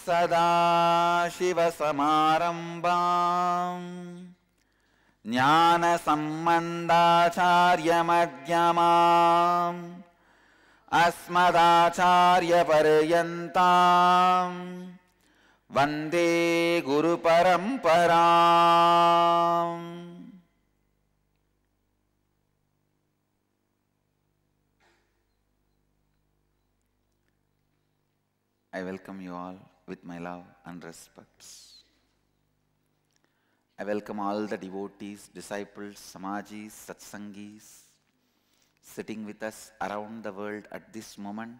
सदाशिवसमारम्भाम् ज्ञानसम्बन्धाचार्यमध्यमाम् अस्मदाचार्यपर्यन्ताम् वन्दे गुरुपरम्पराम्. I welcome you all with my love and respects. I welcome all the devotees, disciples, Swamijis, Satsangis sitting with us around the world at this moment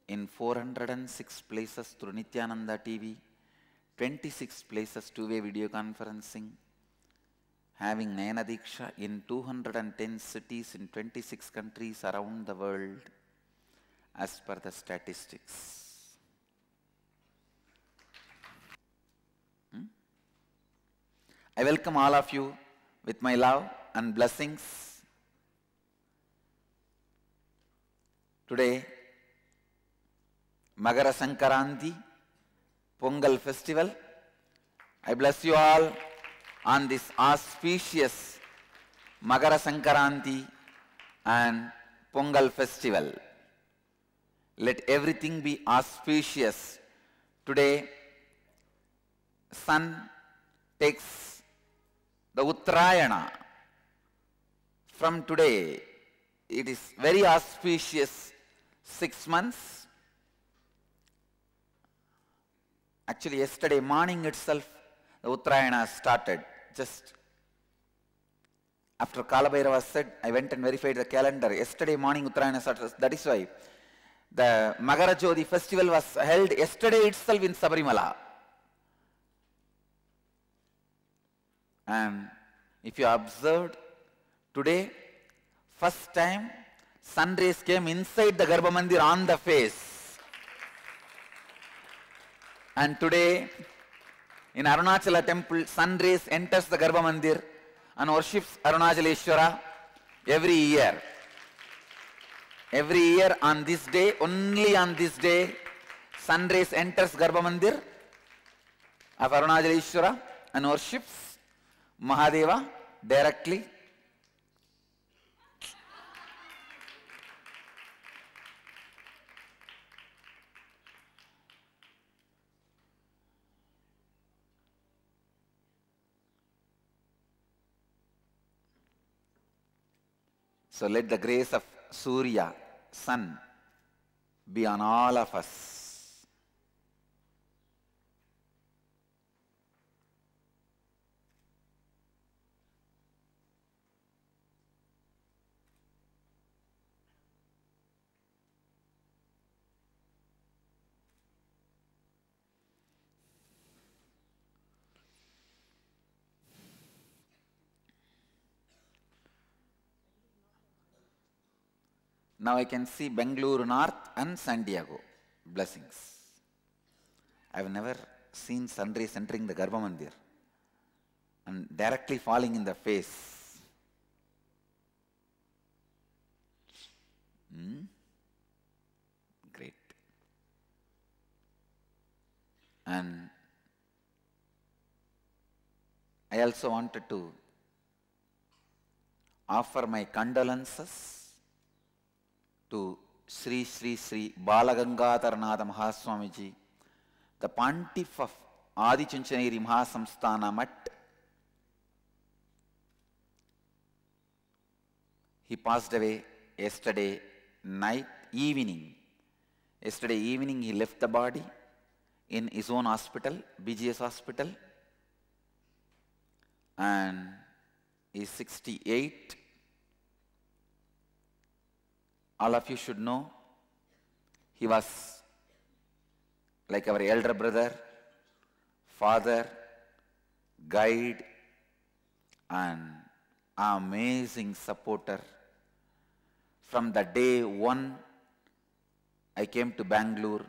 in 406 places through Nithyananda TV, 26 places two-way video conferencing, having Nayana Diksha in 210 cities in 26 countries around the world as per the statistics. I welcome all of you with my love and blessings. Today, Magara Sankaranti, Pongal festival. I bless you all on this auspicious Magara Sankaranti and Pongal festival. Let everything be auspicious. Today, sun takes the Uttarayana. From today, it is very auspicious 6 months. Actually, yesterday morning itself, the Uttarayana started. Just after Kalabhairava said, I went and verified the calendar. Yesterday morning, Uttarayana started. That is why the Magara Jyoti festival was held yesterday itself in Sabarimala. And if you observed, today, first time, sun rays came inside the Garbha Mandir on the face. And today, in Arunachala temple, sun rays enters the Garbha Mandir and worships Arunachaleshwara every year. Every year on this day, only on this day, sun rays enters Garbha Mandir of Arunachaleshwara and worships Mahadeva directly. So let the grace of Surya, sun, be on all of us. Now I can see Bangalore North and San Diego. Blessings. I have never seen sun rays entering the Garbha Mandir and directly falling in the face. Great. And I also wanted to offer my condolences to Sri Sri Sri Balagangadharanatha Mahaswamiji, the Pontiff of Adi Chunchanagiri Mahasamsthana Mutt. He passed away yesterday evening. Yesterday evening he left the body in his own hospital, BGS hospital, and he is 68. All of you should know, he was like our elder brother, father, guide, and amazing supporter. From the day one I came to Bangalore,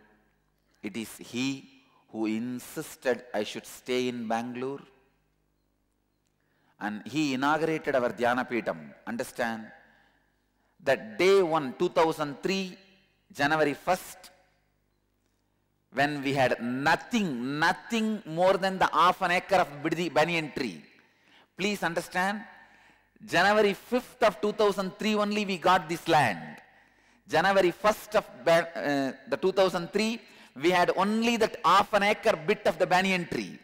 it is he who insisted I should stay in Bangalore. And he inaugurated our Dhyana Peetham. Understand? That day 1, 2003, January 1st, when we had nothing more than the half an acre of banyan tree. Please understand, January 5th of 2003 only we got this land. January 1st of the 2003, we had only that half an acre bit of the banyan tree.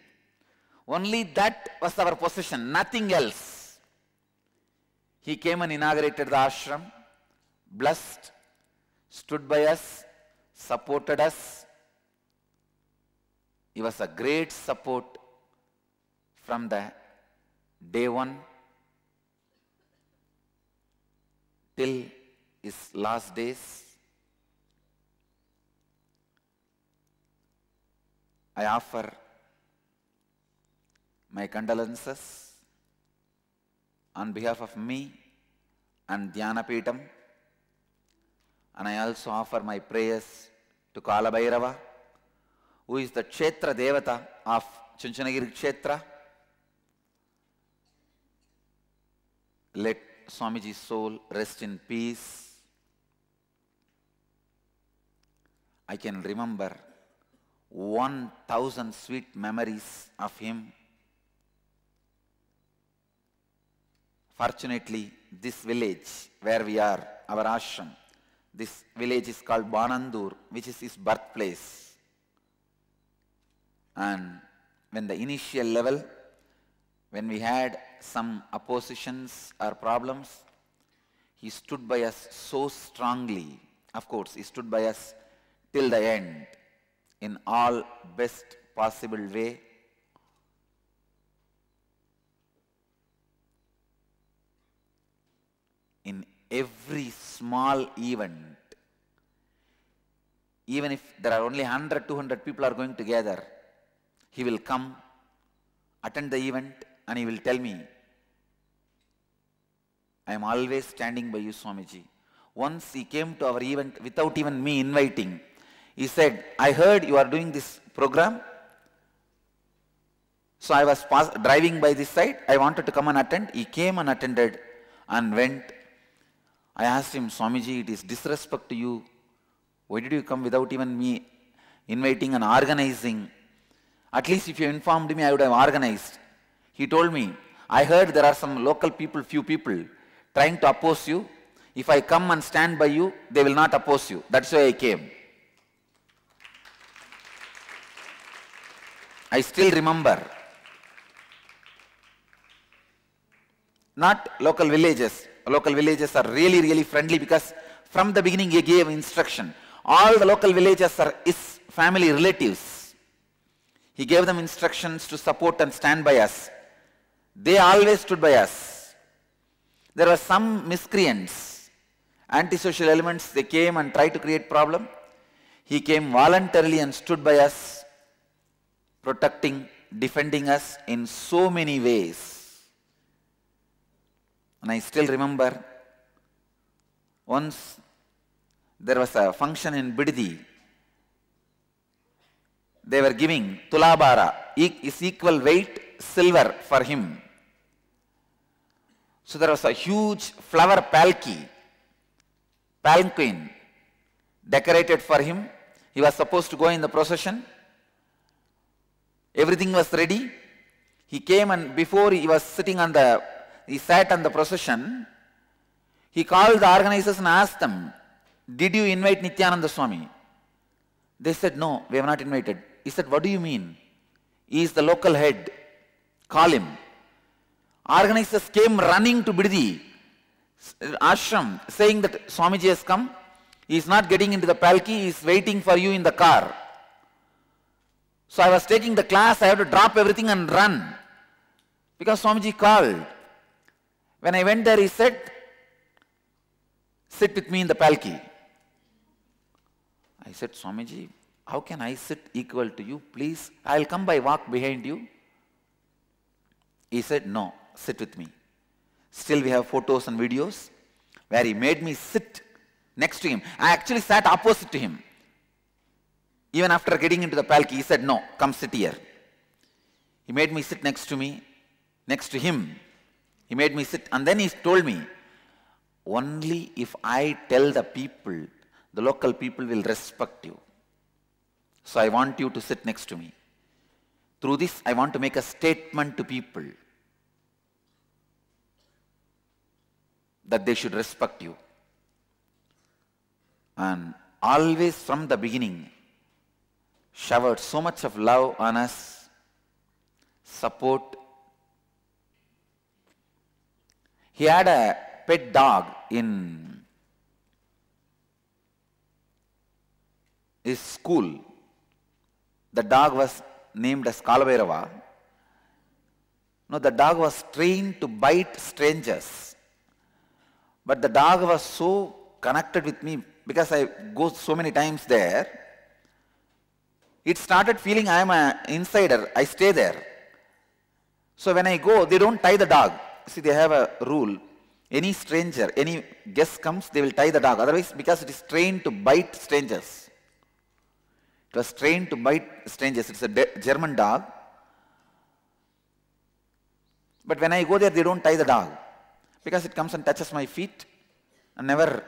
Only that was our possession, nothing else. He came and inaugurated the ashram, blessed, stood by us, supported us. He was a great support from the day one till his last days. I offer my condolences on behalf of me and Dhyanapeetham, and I also offer my prayers to Kala Bhairava, who is the Kshetra Devata of Chunchanagiri Kshetra. Let Swamiji's soul rest in peace. I can remember 1,000 sweet memories of him. Fortunately, this village where we are, our ashram, this village is called Banandur, which is his birthplace. And when the initial level, when we had some oppositions or problems, he stood by us so strongly. Of course, he stood by us till the end in all best possible way. In every small event, even if there are only 100, 200 people are going together, he will come, attend the event, and he will tell me, I am always standing by you, Swamiji. Once he came to our event without even me inviting. He said, I heard you are doing this program. So I was driving by this side. I wanted to come and attend. He came and attended and went. I asked him, Swamiji, it is disrespect to you. Why did you come without even me inviting and organizing? At least if you informed me, I would have organized. He told me, I heard there are some local people, few people, trying to oppose you. If I come and stand by you, they will not oppose you. That's why I came. I still remember. Not local villages. Local villages are really, really friendly because from the beginning he gave instruction. All the local villages are his family relatives. He gave them instructions to support and stand by us. They always stood by us. There were some miscreants, antisocial elements, they came and tried to create problem. He came voluntarily and stood by us, protecting, defending us in so many ways. And I still remember, once there was a function in Bididi. They were giving Tulabara, is equal weight silver for him. So there was a huge flower palanquin decorated for him. He was supposed to go in the procession. Everything was ready. He came, and before he sat on the procession, he called the organizers and asked them, did you invite Nithyananda Swami? They said, no, we have not invited. He said, what do you mean? He is the local head. Call him. Organizers came running to Bididi ashram, saying that Swamiji has come. He is not getting into the palki, he is waiting for you in the car. So I was taking the class, I had to drop everything and run. Because Swamiji called. When I went there, he said, sit with me in the palki. I said, Swamiji, how can I sit equal to you? Please, I will come by walk behind you. He said, no, sit with me. Still we have photos and videos where he made me sit next to him. I actually sat opposite to him. Even after getting into the palki, he said, no, come sit here. He made me sit next to him. He made me sit, and then he told me, only if I tell the people, the local people will respect you. So I want you to sit next to me. Through this, I want to make a statement to people that they should respect you. And always from the beginning, showered so much of love on us, support. He had a pet dog in his school. The dog was named as Kalabhairava. No, the dog was trained to bite strangers. But the dog was so connected with me because I go so many times there. It started feeling I am an insider. I stay there. So when I go, they don't tie the dog. See, they have a rule. Any stranger, any guest comes, they will tie the dog. Otherwise, because it is trained to bite strangers. It was trained to bite strangers. It's a German dog. But when I go there, they don't tie the dog. Because it comes and touches my feet and never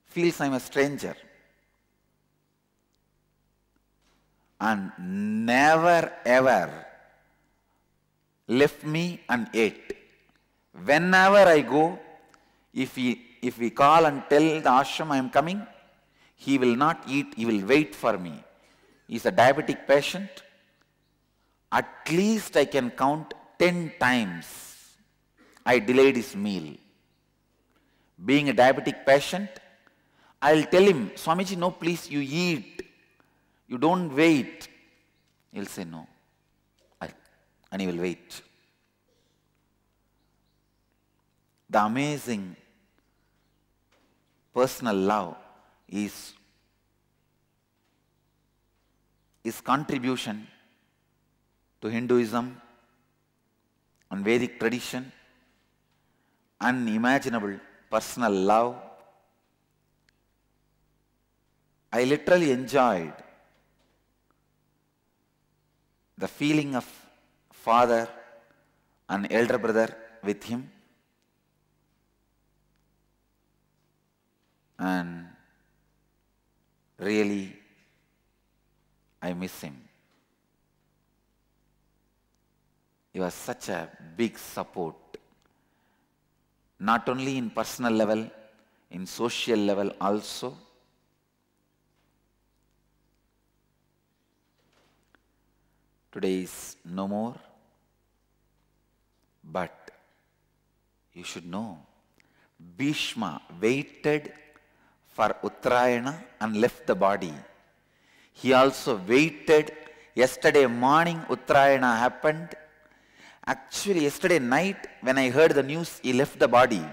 feels I'm a stranger. And never ever left me and ate. Whenever I go, if we call and tell the ashram I am coming, he will not eat, he will wait for me. He is a diabetic patient. At least I can count 10 times I delayed his meal. Being a diabetic patient, I'll tell him, Swamiji, no, please, you eat. You don't wait. He'll say no. And he will wait. The amazing personal love is his contribution to Hinduism and Vedic tradition, unimaginable personal love. I literally enjoyed the feeling of father and elder brother with him. And really, I miss him. He was such a big support, not only in personal level, in social level also. Today is no more, but you should know, Bhishma waited for Uttarayana and left the body. He also waited. Yesterday morning Uttarayana happened. Actually, yesterday night when I heard the news, he left the body.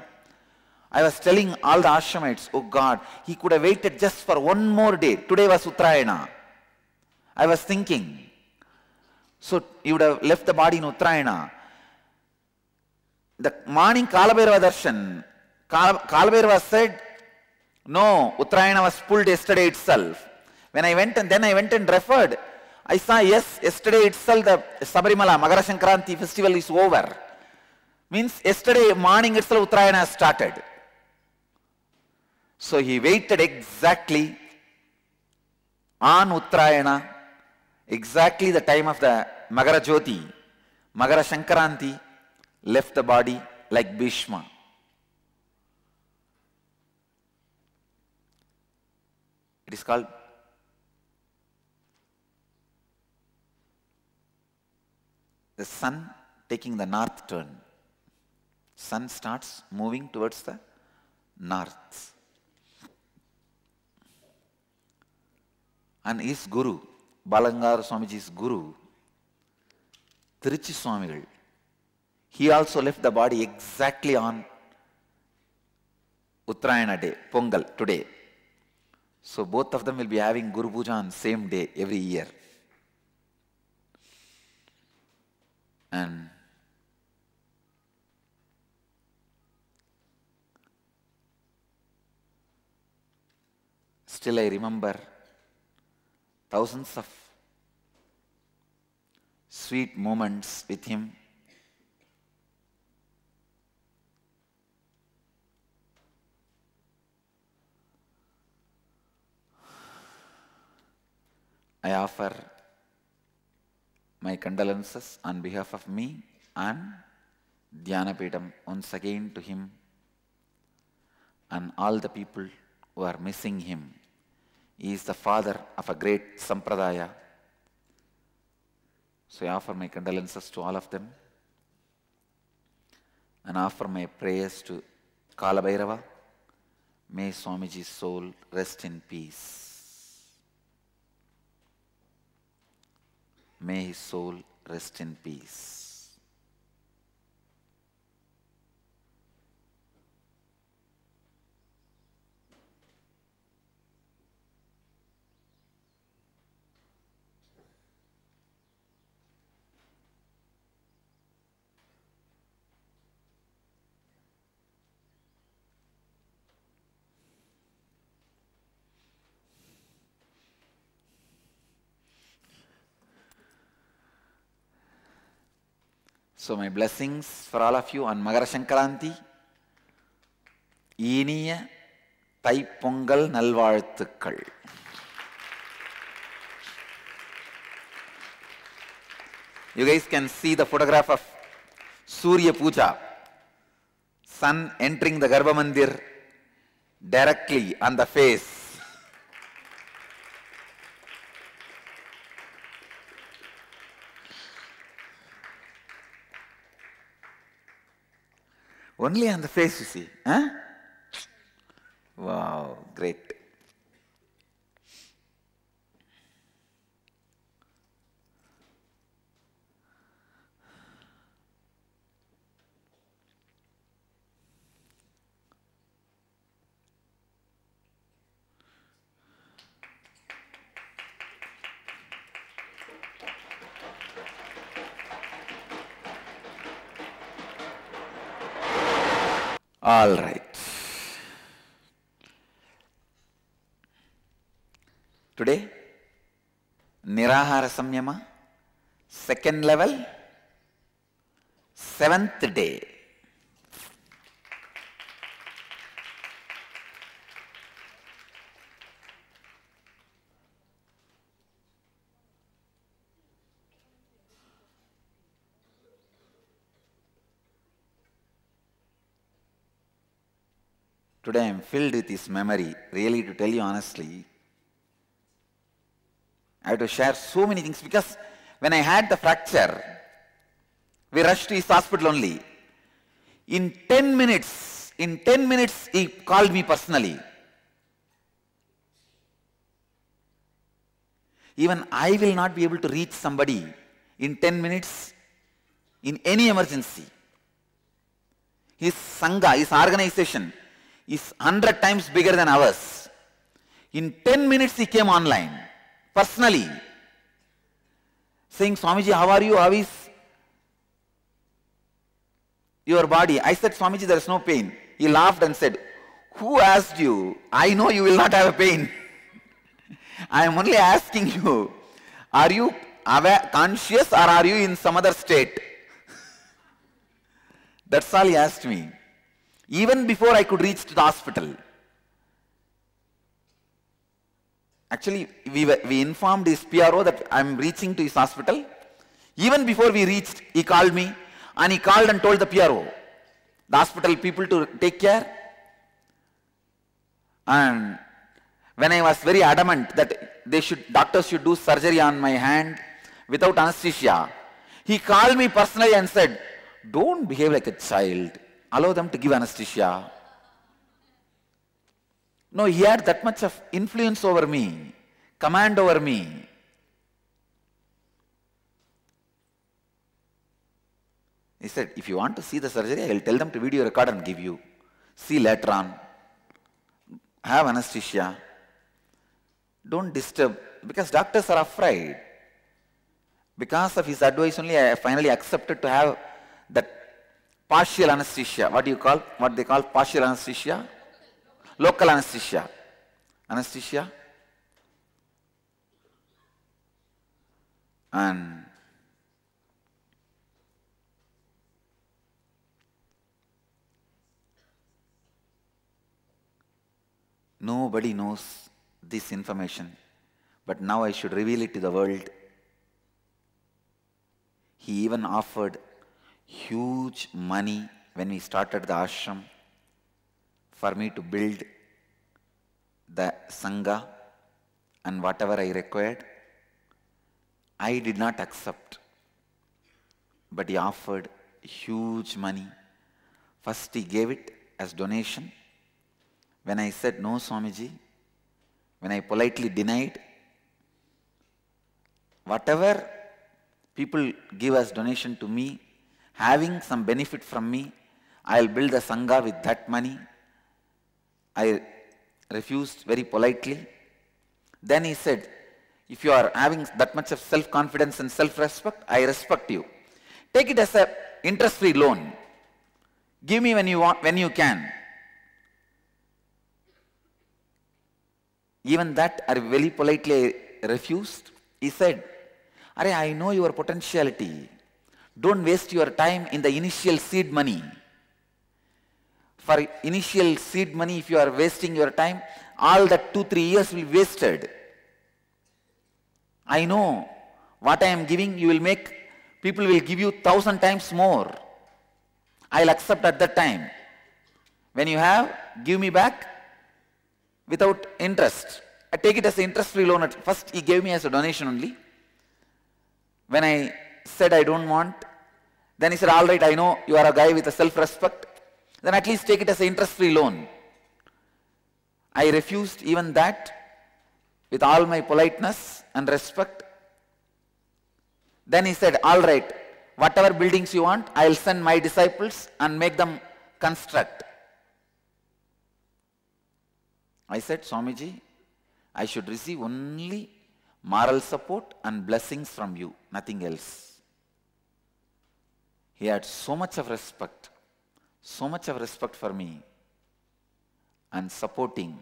I was telling all the ashramites, oh God, he could have waited just for one more day. Today was Uttarayana. I was thinking, so he would have left the body in Uttarayana. The morning Kalabhairava darshan, Kalabhairava said, no, Uttarayana was pulled yesterday itself. When I went and referred, I saw, yes, yesterday itself the Sabarimala Magara Sankranti festival is over. Means yesterday morning itself Uttarayana started. So he waited exactly on Uttarayana, exactly the time of the Magara Jyoti. Magara Sankranti left the body like Bhishma. It is called the sun taking the north turn. Sun starts moving towards the north. And his guru, Balangar Swamiji's guru, Tiruchi Swamigal, he also left the body exactly on Uttarayana day, Pongal, today. So both of them will be having Guru Puja on same day every year. And still I remember thousands of sweet moments with him. I offer my condolences on behalf of me and Dhyanapeetham once again to him and all the people who are missing him. He is the father of a great sampradaya. So I offer my condolences to all of them and offer my prayers to Kala Bhairava. May Swamiji's soul rest in peace. May his soul rest in peace. So my blessings for all of you on Magara Sankaranti. இனிய தைப்பொங்கல் நல்வாழ்த்துக்கள். You guys can see the photograph of Surya Puja, sun entering the Garbha Mandir directly on the face. Only on the face you see. Huh? Wow, great. All right. Today, Nirahara Samyama, second level, 7th day. Today I am filled with his memory. Really, to tell you honestly, I have to share so many things because when I had the fracture, we rushed to his hospital only. In 10 minutes, he called me personally. Even I will not be able to reach somebody in 10 minutes in any emergency. His sangha, his organization, is 100 times bigger than ours. In 10 minutes he came online, personally, saying, Swamiji, how are you? How is your body? I said, Swamiji, there is no pain. He laughed and said, who asked you? I know you will not have a pain. I am only asking you, are you conscious or are you in some other state? That's all he asked me. Even before I could reach to the hospital. Actually, we informed his PRO that I am reaching to his hospital. Even before we reached, he called me and he called and told the PRO, the hospital people, to take care. And when I was very adamant that doctors should do surgery on my hand without anesthesia, he called me personally and said, don't behave like a child. Allow them to give anesthesia. No, he had that much of influence over me, command over me. He said, if you want to see the surgery, I will tell them to video record and give you. See later on. Have anesthesia. Don't disturb, because doctors are afraid. Because of his advice only, I finally accepted to have that partial anesthesia. What they call partial anesthesia? Local anesthesia. Anesthesia. And nobody knows this information. but now I should reveal it to the world. He even offered huge money when we started the ashram for me to build the sangha and whatever I required. I did not accept, but he offered huge money. First he gave it as donation. When I said no, Swamiji, when I politely denied, whatever people give as donation to me, having some benefit from me, I will build the sangha with that money. I refused very politely. Then he said, if you are having that much of self-confidence and self-respect, I respect you. Take it as an interest-free loan. Give me when you want, when you can. Even that I very politely refused. He said, Arey, I know your potentiality. Don't waste your time in the initial seed money. For initial seed money, if you are wasting your time, all that 2-3 years will be wasted. I know what I am giving, you will make, people will give you 1,000 times more. I'll accept at that time. When you have, give me back without interest. I take it as an interest-free loan. At first he gave me as a donation only. When I said I don't want, then he said, all right, I know you are a guy with a self-respect. Then at least take it as an interest-free loan. I refused even that with all my politeness and respect. Then he said, all right, whatever buildings you want, I will send my disciples and make them construct. I said, Swamiji, I should receive only moral support and blessings from you, nothing else. He had so much of respect for me and supporting.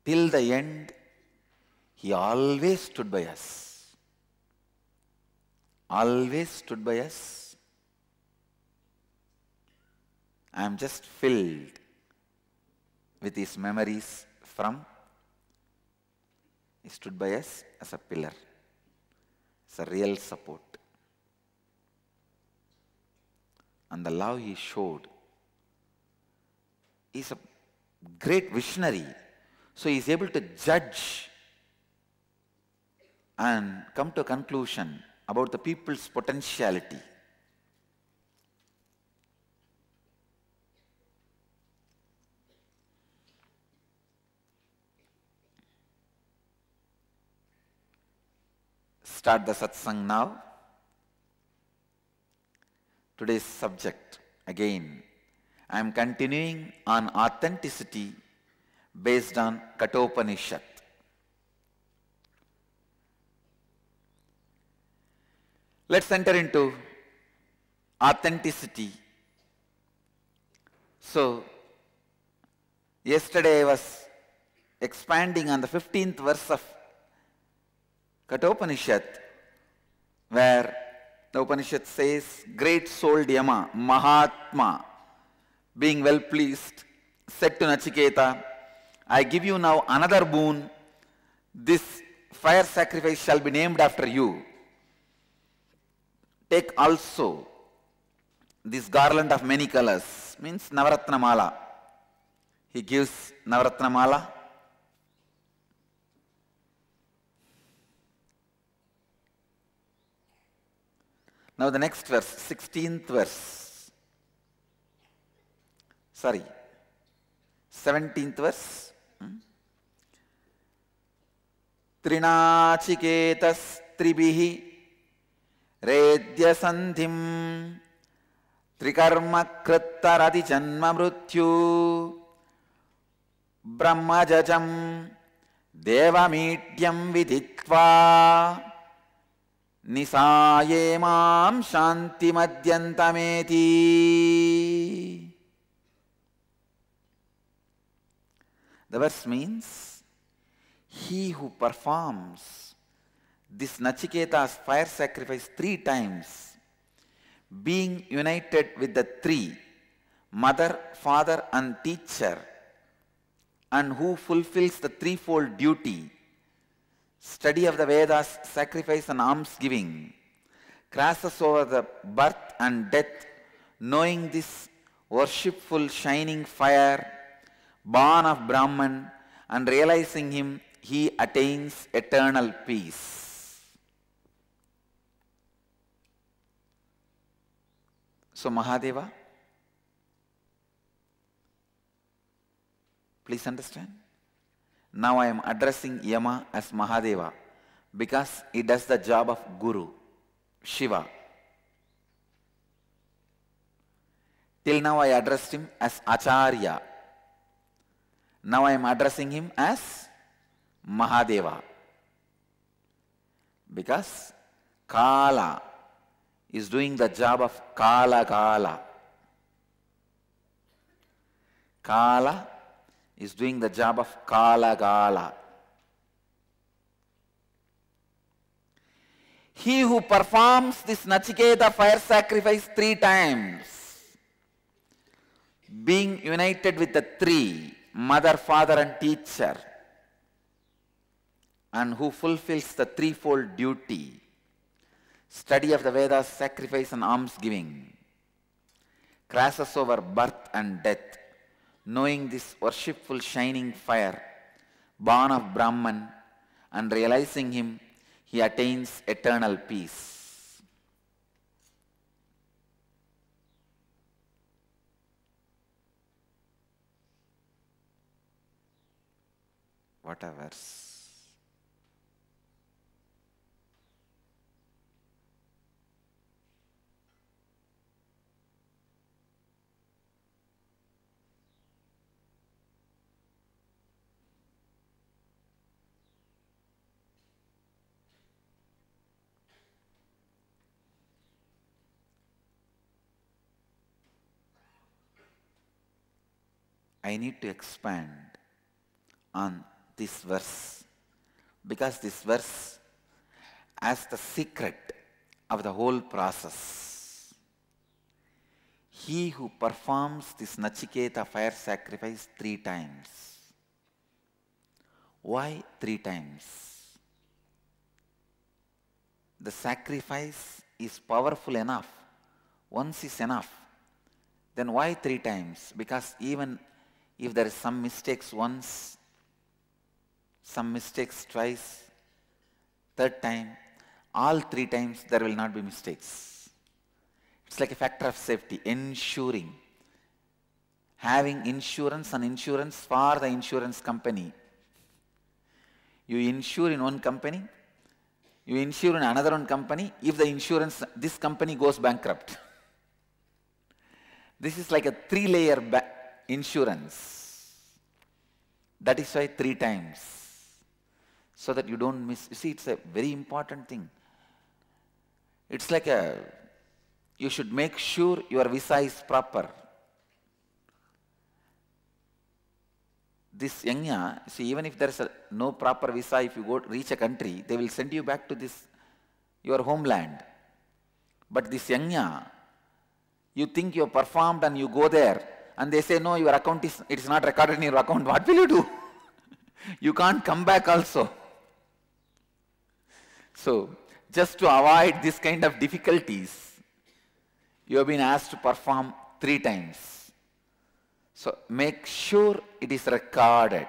Till the end, he always stood by us. Always stood by us. I am just filled with his memories from. He stood by us as a pillar. It's a real support. And the love he showed. He's a great visionary. So he is able to judge and come to a conclusion about the people's potentiality. Start the satsang now. Today's subject, again, I am continuing on authenticity based on Katopanishad. Let's enter into authenticity. So, yesterday I was expanding on the 15th verse of Katopanishad, where the Upanishad says, great souled Yama, Mahatma, being well pleased, said to Nachiketa, I give you now another boon. This fire sacrifice shall be named after you. Take also this garland of many colors, means Navaratna Mala. He gives Navaratna Mala. Now the next verse, 16th verse. 17th verse. Trinachiketas tribihi redya sandhim trikarma krittarati janma mrutyu brahmajajam devamītyam viditva nisayemam shanti madhyantameti. The verse means, he who performs this Nachiketa's fire sacrifice 3 times being united with the three, mother, father and teacher, and who fulfills the threefold duty, study of the Vedas, sacrifice and almsgiving, crosses over the birth and death, knowing this worshipful shining fire, born of Brahman, and realizing him, he attains eternal peace. So Mahadeva, please understand. Now I am addressing Yama as Mahadeva because he does the job of Guru, Shiva. Till now I addressed him as Acharya. Now I am addressing him as Mahadeva. Because Kala is doing the job of Kala Kala. Kala is doing the job of Kala Kala. He who performs this Nachiketa fire sacrifice 3 times, being united with the three, mother, father and teacher, and who fulfills the threefold duty, study of the Vedas, sacrifice and almsgiving, crosses over birth and death, knowing this worshipful shining fire, born of Brahman, and realizing him, he attains eternal peace. What a verse. I need to expand on this verse because this verse has the secret of the whole process. He who performs this Nachiketa fire sacrifice 3 times. Why 3 times? The sacrifice is powerful enough. Once is enough. Then why 3 times? Because even if there is some mistakes once, some mistakes twice, 3rd time, all 3 times there will not be mistakes. It's like a factor of safety, ensuring. Having insurance and insurance for the insurance company. You insure in one company, you insure in another one company, if the insurance, this company goes bankrupt. This is like a 3-layer insurance. That is why 3 times. So that you don't miss. You see, it's a very important thing. It's like you should make sure your visa is proper. This yajna, see, even if there is no proper visa, if you reach a country, they will send you back to your homeland. But this yajna, you think you have performed and you go there, and they say, no, your account it is not recorded in your account. What will you do? You can't come back also. So, just to avoid this kind of difficulties, you have been asked to perform 3 times. So, make sure it is recorded.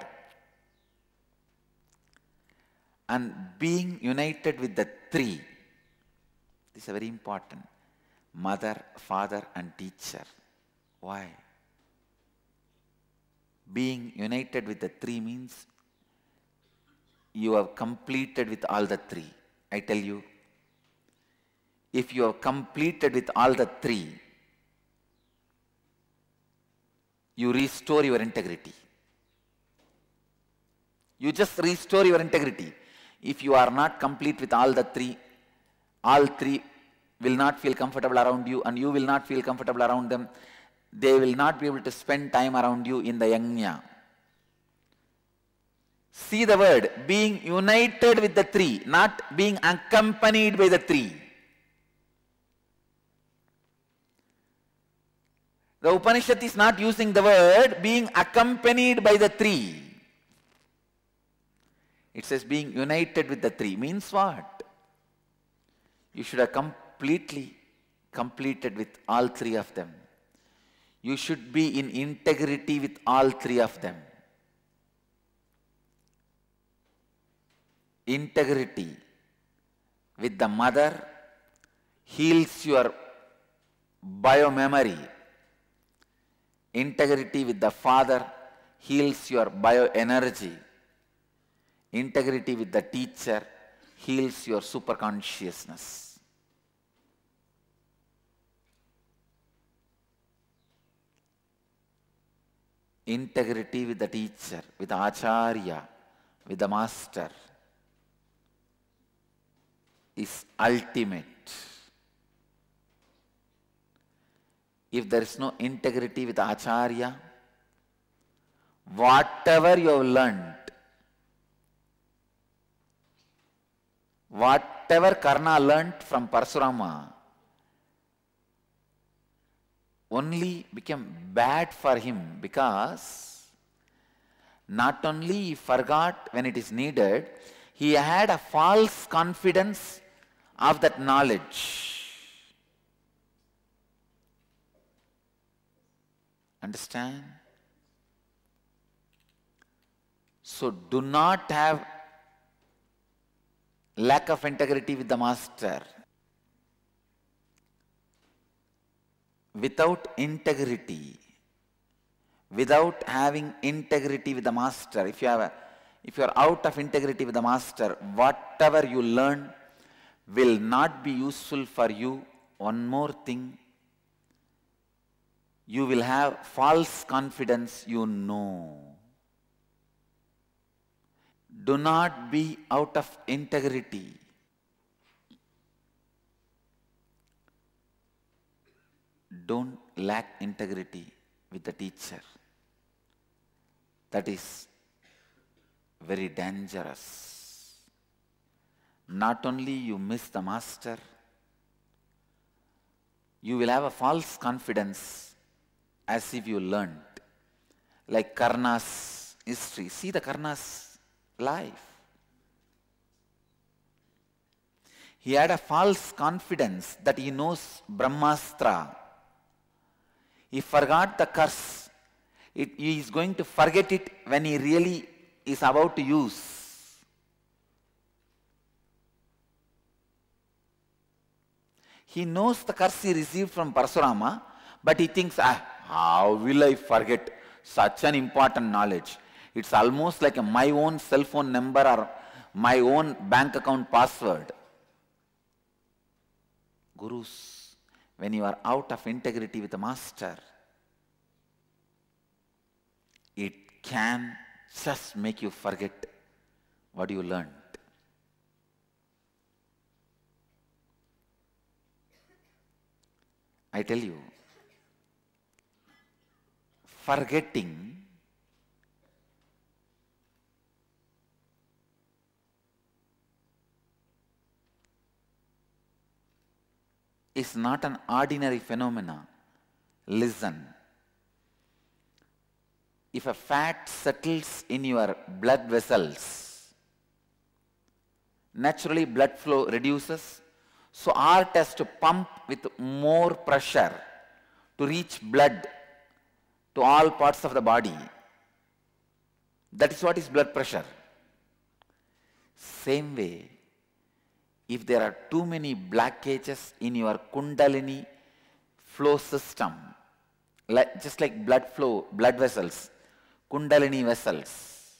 And being united with the 3, this is very important. Mother, father and teacher. Why? Being united with the 3 means you have completed with all the 3. I tell you, if you have completed with all the 3, you restore your integrity. You just restore your integrity. If you are not complete with all the 3, all 3 will not feel comfortable around you and you will not feel comfortable around them. They will not be able to spend time around you in the yajna. See the word, being united with the 3, not being accompanied by the 3. The Upanishad is not using the word being accompanied by the three. It says being united with the three. Means what? You should have completely completed with all three of them. You should be in integrity with all three of them. Integrity with the mother heals your biomemory. Integrity with the father heals your bioenergy. Integrity with the teacher heals your superconsciousness. Integrity with the teacher, with the acharya, with the master is ultimate. If there is no integrity with the acharya, whatever you have learned, whatever Karna learnt from Parasurama, only became bad for him, because not only he forgot when it is needed, he had a false confidence of that knowledge. Understand? So do not have lack of integrity with the master. Without integrity, without having integrity with the master, if you are out of integrity with the master, whatever you learn will not be useful for you. One more thing, you will have false confidence, you know. Do not be out of integrity. Don't lack integrity with the teacher. That is very dangerous. Not only you miss the master, you will have a false confidence as if you learned. Like Karna's history. See the Karna's life. He had a false confidence that he knows Brahmastra. He forgot the curse. He is going to forget it when he really is about to use. He knows the curse he received from Parasurama, but he thinks, how will I forget such an important knowledge? It's almost like my own cell phone number or my own bank account password. Gurus, when you are out of integrity with the master, it can just make you forget what you learned. I tell you, forgetting is not an ordinary phenomena. Listen. If a fat settles in your blood vessels, naturally blood flow reduces. So heart has to pump with more pressure to reach blood to all parts of the body. That is what is blood pressure. Same way, if there are too many blockages in your Kundalini flow system, just like blood flow, blood vessels, Kundalini vessels,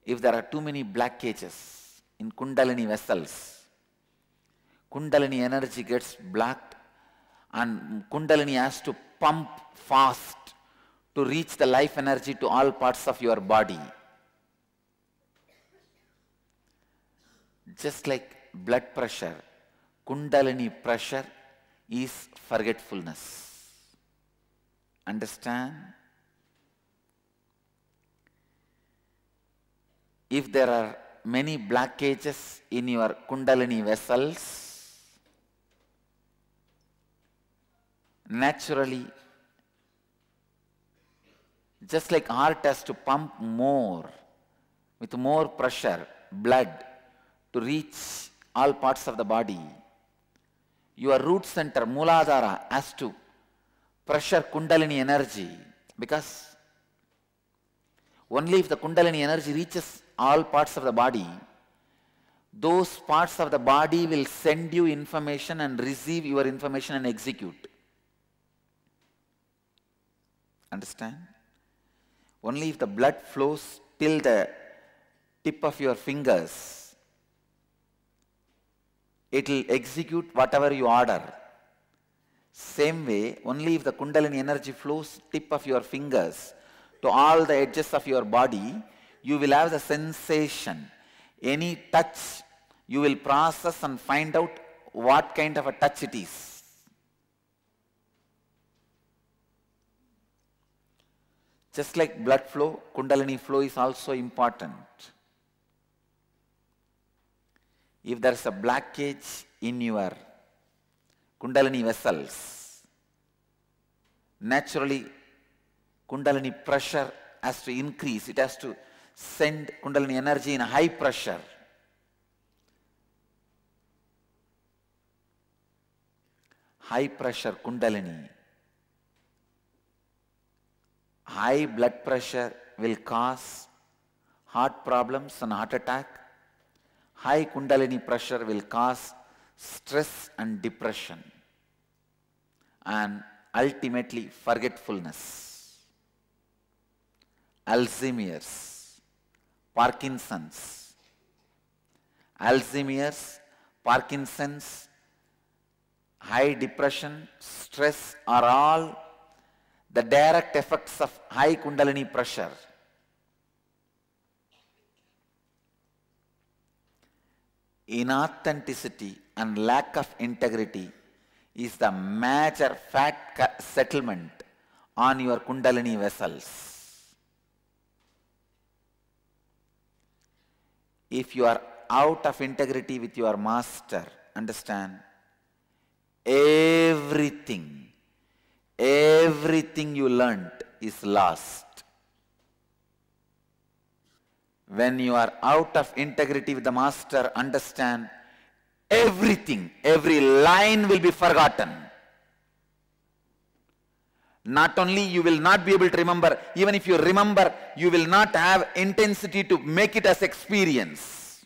if there are too many blockages in Kundalini vessels, Kundalini energy gets blocked and Kundalini has to pump fast to reach the life energy to all parts of your body. Just like blood pressure, Kundalini pressure is forgetfulness. Understand? If there are many blockages in your Kundalini vessels, naturally, just like heart has to pump more, with more pressure, blood, to reach all parts of the body, your root center, Mooladhara, has to pressure Kundalini energy, because only if the Kundalini energy reaches all parts of the body, those parts of the body will send you information and receive your information and execute. Understand? Only if the blood flows till the tip of your fingers, it will execute whatever you order. Same way, only if the Kundalini energy flows tip of your fingers to all the edges of your body, you will have the sensation. Any touch, you will process and find out what kind of a touch it is. Just like blood flow, Kundalini flow is also important. If there is a blockage in your Kundalini vessels, naturally Kundalini pressure has to increase. It has to send Kundalini energy in a high pressure. High pressure Kundalini. High blood pressure will cause heart problems and heart attack. High Kundalini pressure will cause stress and depression, and ultimately forgetfulness, Alzheimer's, Parkinson's. Alzheimer's, Parkinson's, high depression, stress are all the direct effects of high Kundalini pressure. Inauthenticity and lack of integrity is the major fat settlement on your Kundalini vessels. If you are out of integrity with your master, understand, everything you learnt is lost. When you are out of integrity with the master, understand, everything, every line will be forgotten. Not only you will not be able to remember, even if you remember, you will not have intensity to make it as experience.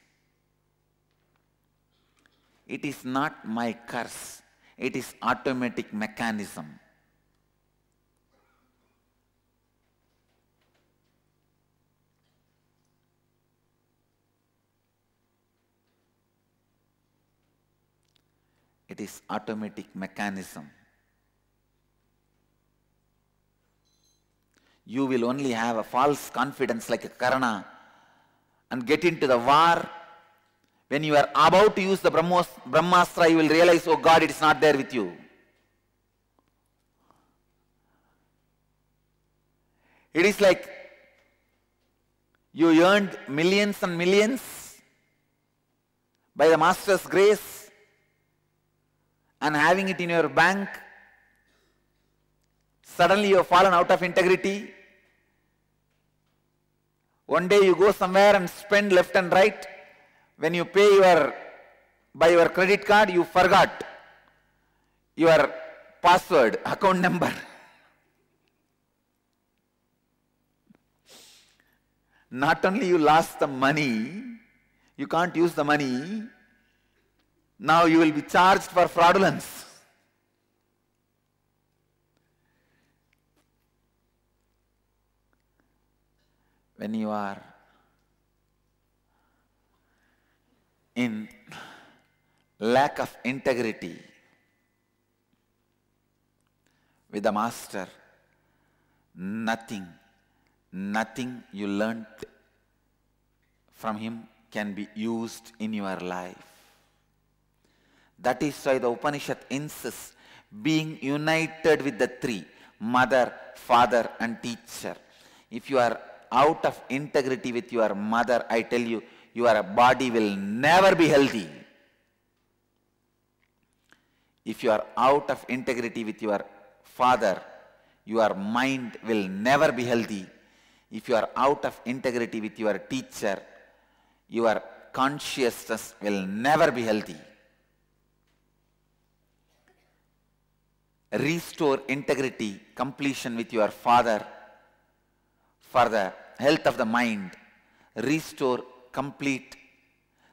It is not my curse. It is automatic mechanism. It is automatic mechanism. You will only have a false confidence like a Karna and get into the war. When you are about to use the Brahmastra, you will realize, oh God, it is not there with you. It is like you earned millions and millions by the master's grace, and having it in your bank, suddenly you have fallen out of integrity. One day you go somewhere and spend left and right. When you pay by your credit card, you forgot your password, account number. Not only you lost the money, you can't use the money, now you will be charged for fraudulence. When you are in lack of integrity with the master, nothing you learnt from him can be used in your life. That is why the Upanishad insists being united with the three, mother, father and teacher. If you are out of integrity with your mother, I tell you, your body will never be healthy. If you are out of integrity with your father, your mind will never be healthy. If you are out of integrity with your teacher, your consciousness will never be healthy. Restore integrity, completion with your father for the health of the mind. Restore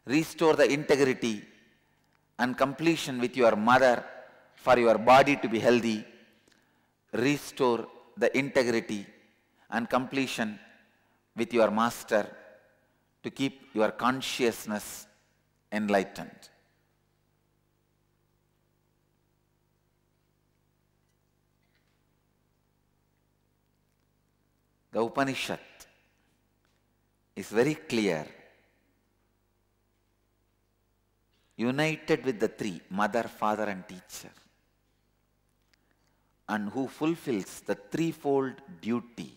the integrity and completion with your mother for your body to be healthy. Restore the integrity and completion with your master to keep your consciousness enlightened. The Upanishad is very clear. United with the three, mother, father and teacher, and who fulfills the threefold duty: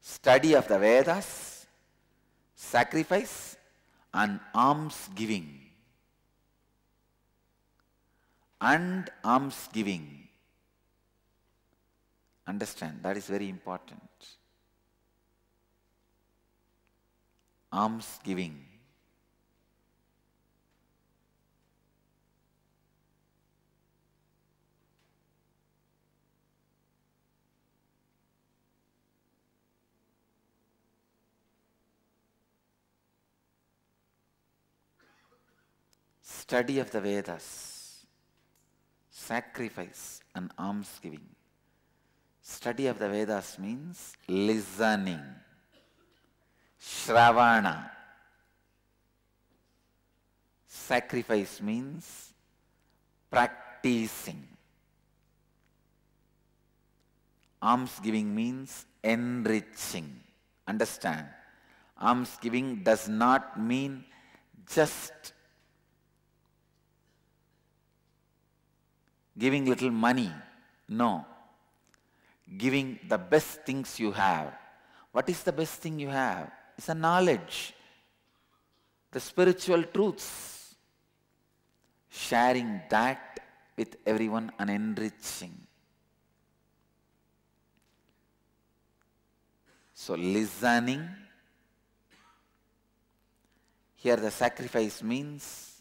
study of the Vedas, sacrifice and alms giving. And alms giving. Understand, that is very important. Alms giving. Study of the Vedas, sacrifice and alms giving. Study of the Vedas means listening, Shravana. Sacrifice means practicing. Alms giving means enriching. Understand, alms giving does not mean just giving little money. No. Giving the best things you have. What is the best thing you have? It's a knowledge, the spiritual truths. Sharing that with everyone and enriching. So listening. Here the sacrifice means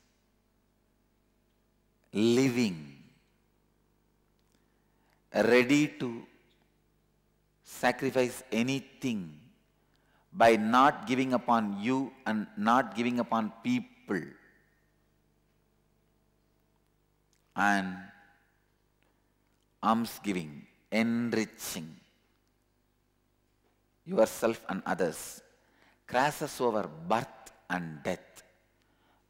living. Ready to sacrifice anything by not giving upon you and not giving upon people. And alms giving, enriching yourself and others, crosses over birth and death.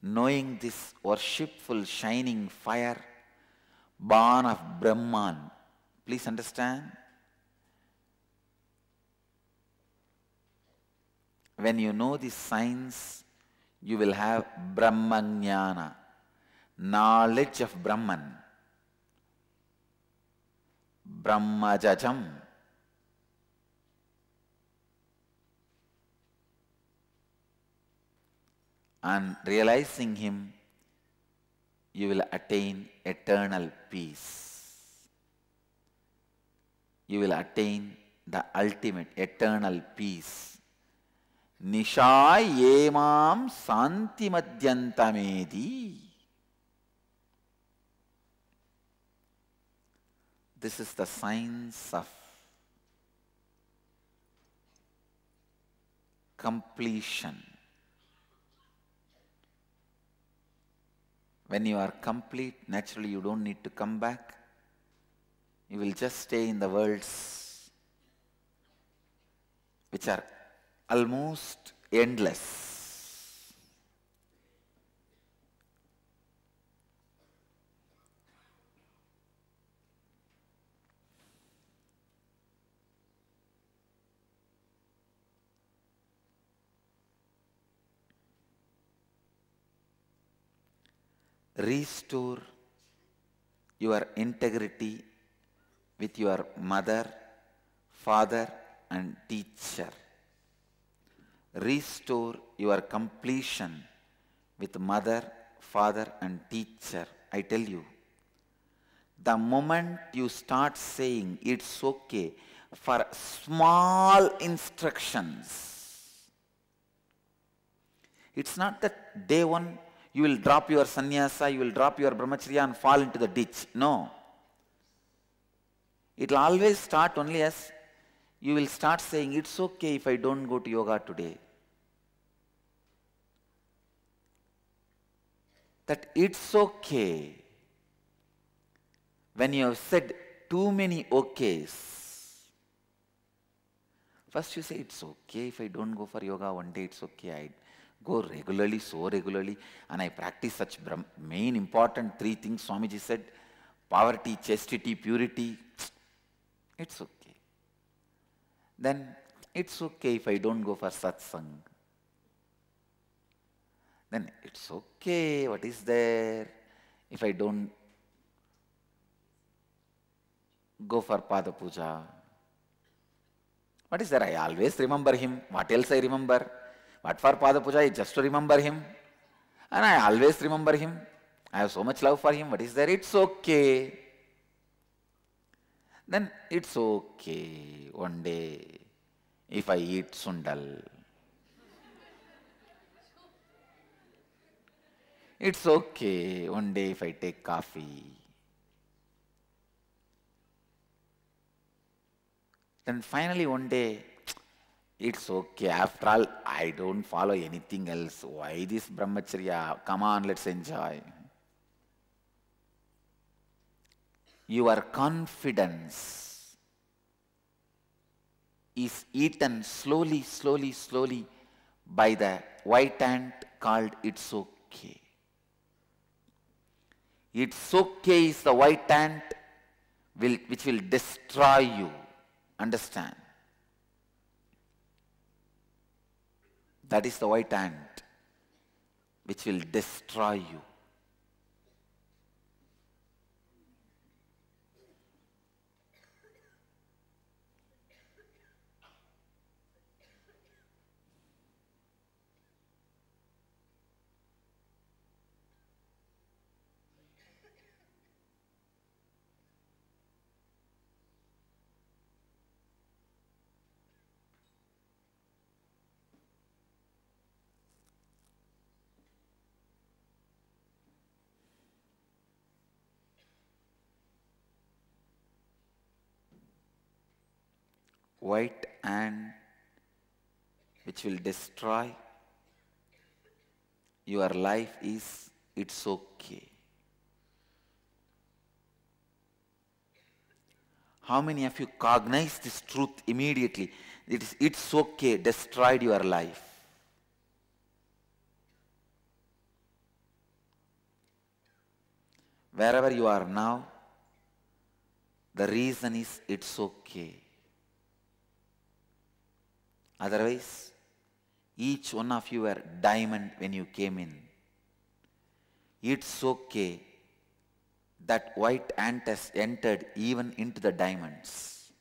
Knowing this worshipful shining fire, born of Brahman. Please understand. When you know this science, you will have Brahmajnana, knowledge of Brahman. Brahmajajam. And realizing him, you will attain eternal peace. You will attain the ultimate eternal peace. Nisha yemam santi madhyantamedi. This is the science of completion. When you are complete, naturally you don't need to come back. You will just stay in the worlds which are almost endless. Restore your integrity with your mother, father and teacher. Restore your completion with mother, father and teacher. I tell you, The moment you start saying it's okay for small instructions, it's not that day one you will drop your sannyasa, you will drop your brahmacharya and fall into the ditch. No. It will always start only as you will start saying, it's okay if I don't go to yoga today. That it's okay. When you have said too many okays, first you say, it's okay if I don't go for yoga one day, it's okay. I go regularly, so regularly, and I practice such main important 3 things Swamiji said, poverty, chastity, purity. It's okay. Then it's okay if I don't go for satsang. Then it's okay, what is there if I don't go for pada puja? What is there? I always remember him. What else I remember? What for pada puja? I just to remember him. And I always remember him. I have so much love for him. What is there? It's okay. Then it's okay one day if I eat sundal. It's okay one day if I take coffee. Then finally one day, it's okay. After all, I don't follow anything else. Why this brahmacharya? Come on, let's enjoy. Your confidence is eaten slowly, slowly, slowly by the white ant called it's okay. It's okay is the white ant which will destroy you. Understand? That is the white ant which will destroy you. White ant which will destroy your life is it's okay. How many of you cognize this truth immediately? It's okay destroyed your life. Wherever you are now, the reason is it's okay. Otherwise, each one of you were diamond when you came in. It's okay that white ant has entered even into the diamonds.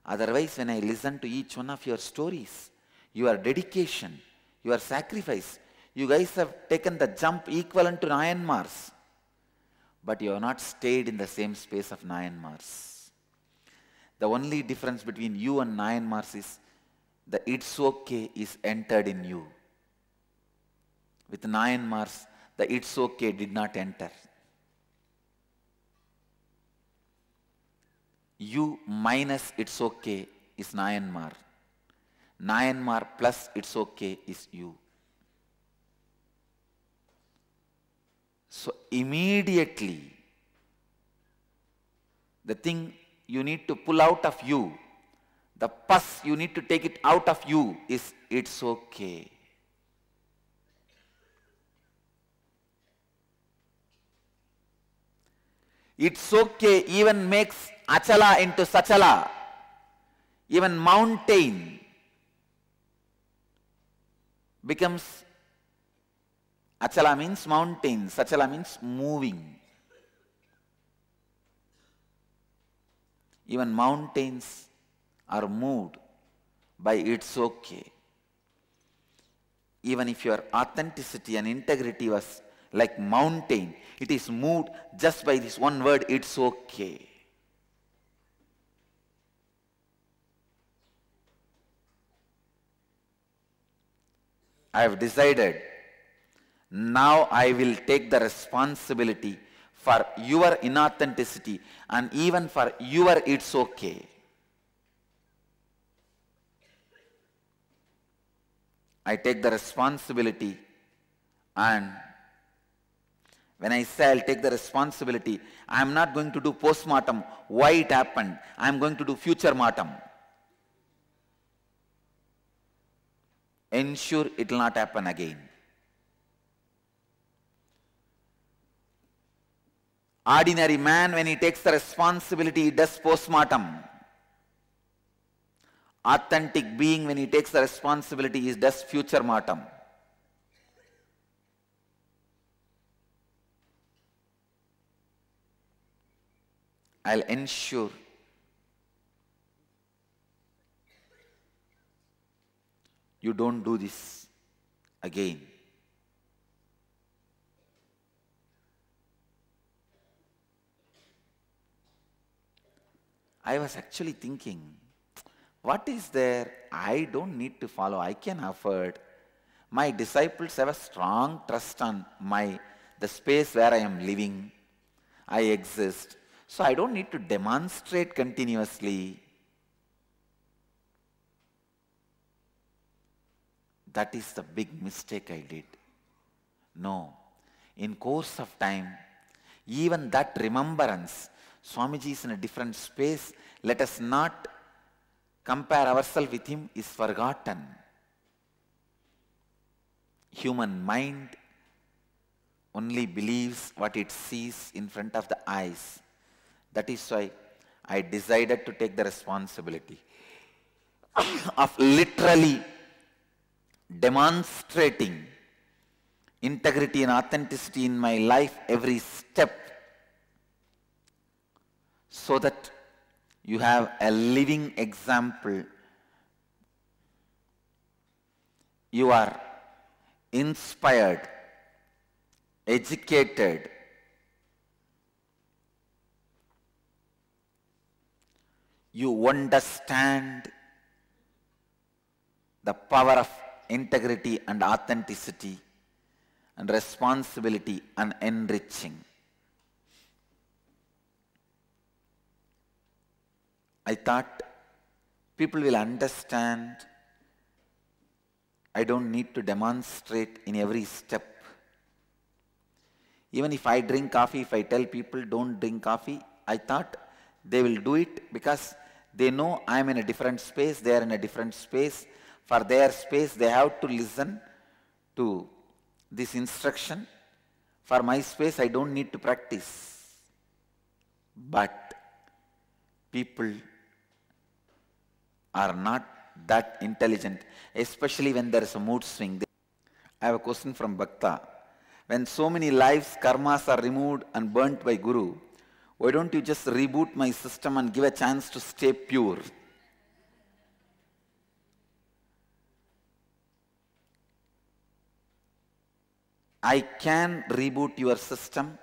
Otherwise, when I listen to each one of your stories, your dedication, your sacrifice, you guys have taken the jump equivalent to Myanmar's, but you have not stayed in the same space of Myanmar's. The only difference between you and Myanmar's is the it's okay is entered in you. With Myanmar's, the it's okay did not enter. You minus it's okay is Myanmar. Myanmar plus it's okay is you. So immediately, the thing you need to pull out of you, the pus you need to take it out of you is it's okay. It's okay even makes achala into sachala. Even mountain becomes, achala means mountain, sachala means moving. Even mountains are moved by it's okay. Even if your authenticity and integrity was like mountain. It is moved just by this one word, it's okay. I have decided, now I will take the responsibility for your inauthenticity and even for your it's okay. I take the responsibility, and when I say I'll take the responsibility, I am not going to do post-mortem, why it happened. I am going to do future-mortem. Ensure it will not happen again. Ordinary man, when he takes the responsibility, he does post-mortem. Authentic being, when he takes the responsibility, he does future-mortem. I'll ensure you don't do this again. I was actually thinking, what is there I don't need to follow? I can afford. My disciples have a strong trust on the space where I am living. I exist. So I don't need to demonstrate continuously. That is the big mistake I did. No. In course of time, even that remembrance, Swamiji is in a different space. Let us not compare ourselves with him, is forgotten. Human mind only believes what it sees in front of the eyes. That is why I decided to take the responsibility of literally demonstrating integrity and authenticity in my life every step, so that you have a living example. You are inspired, educated, you understand the power of integrity and authenticity and responsibility and enriching. I thought people will understand. I don't need to demonstrate in every step. Even if I drink coffee, if I tell people don't drink coffee, I thought they will do it because they know I am in a different space, they are in a different space. For their space, they have to listen to this instruction. For my space, I don't need to practice. But people are not that intelligent, especially when there is a mood swing. I have a question from Bhakta. When so many lives, karmas are removed and burnt by Guru, why don't you just reboot my system and give a chance to stay pure? I can reboot your system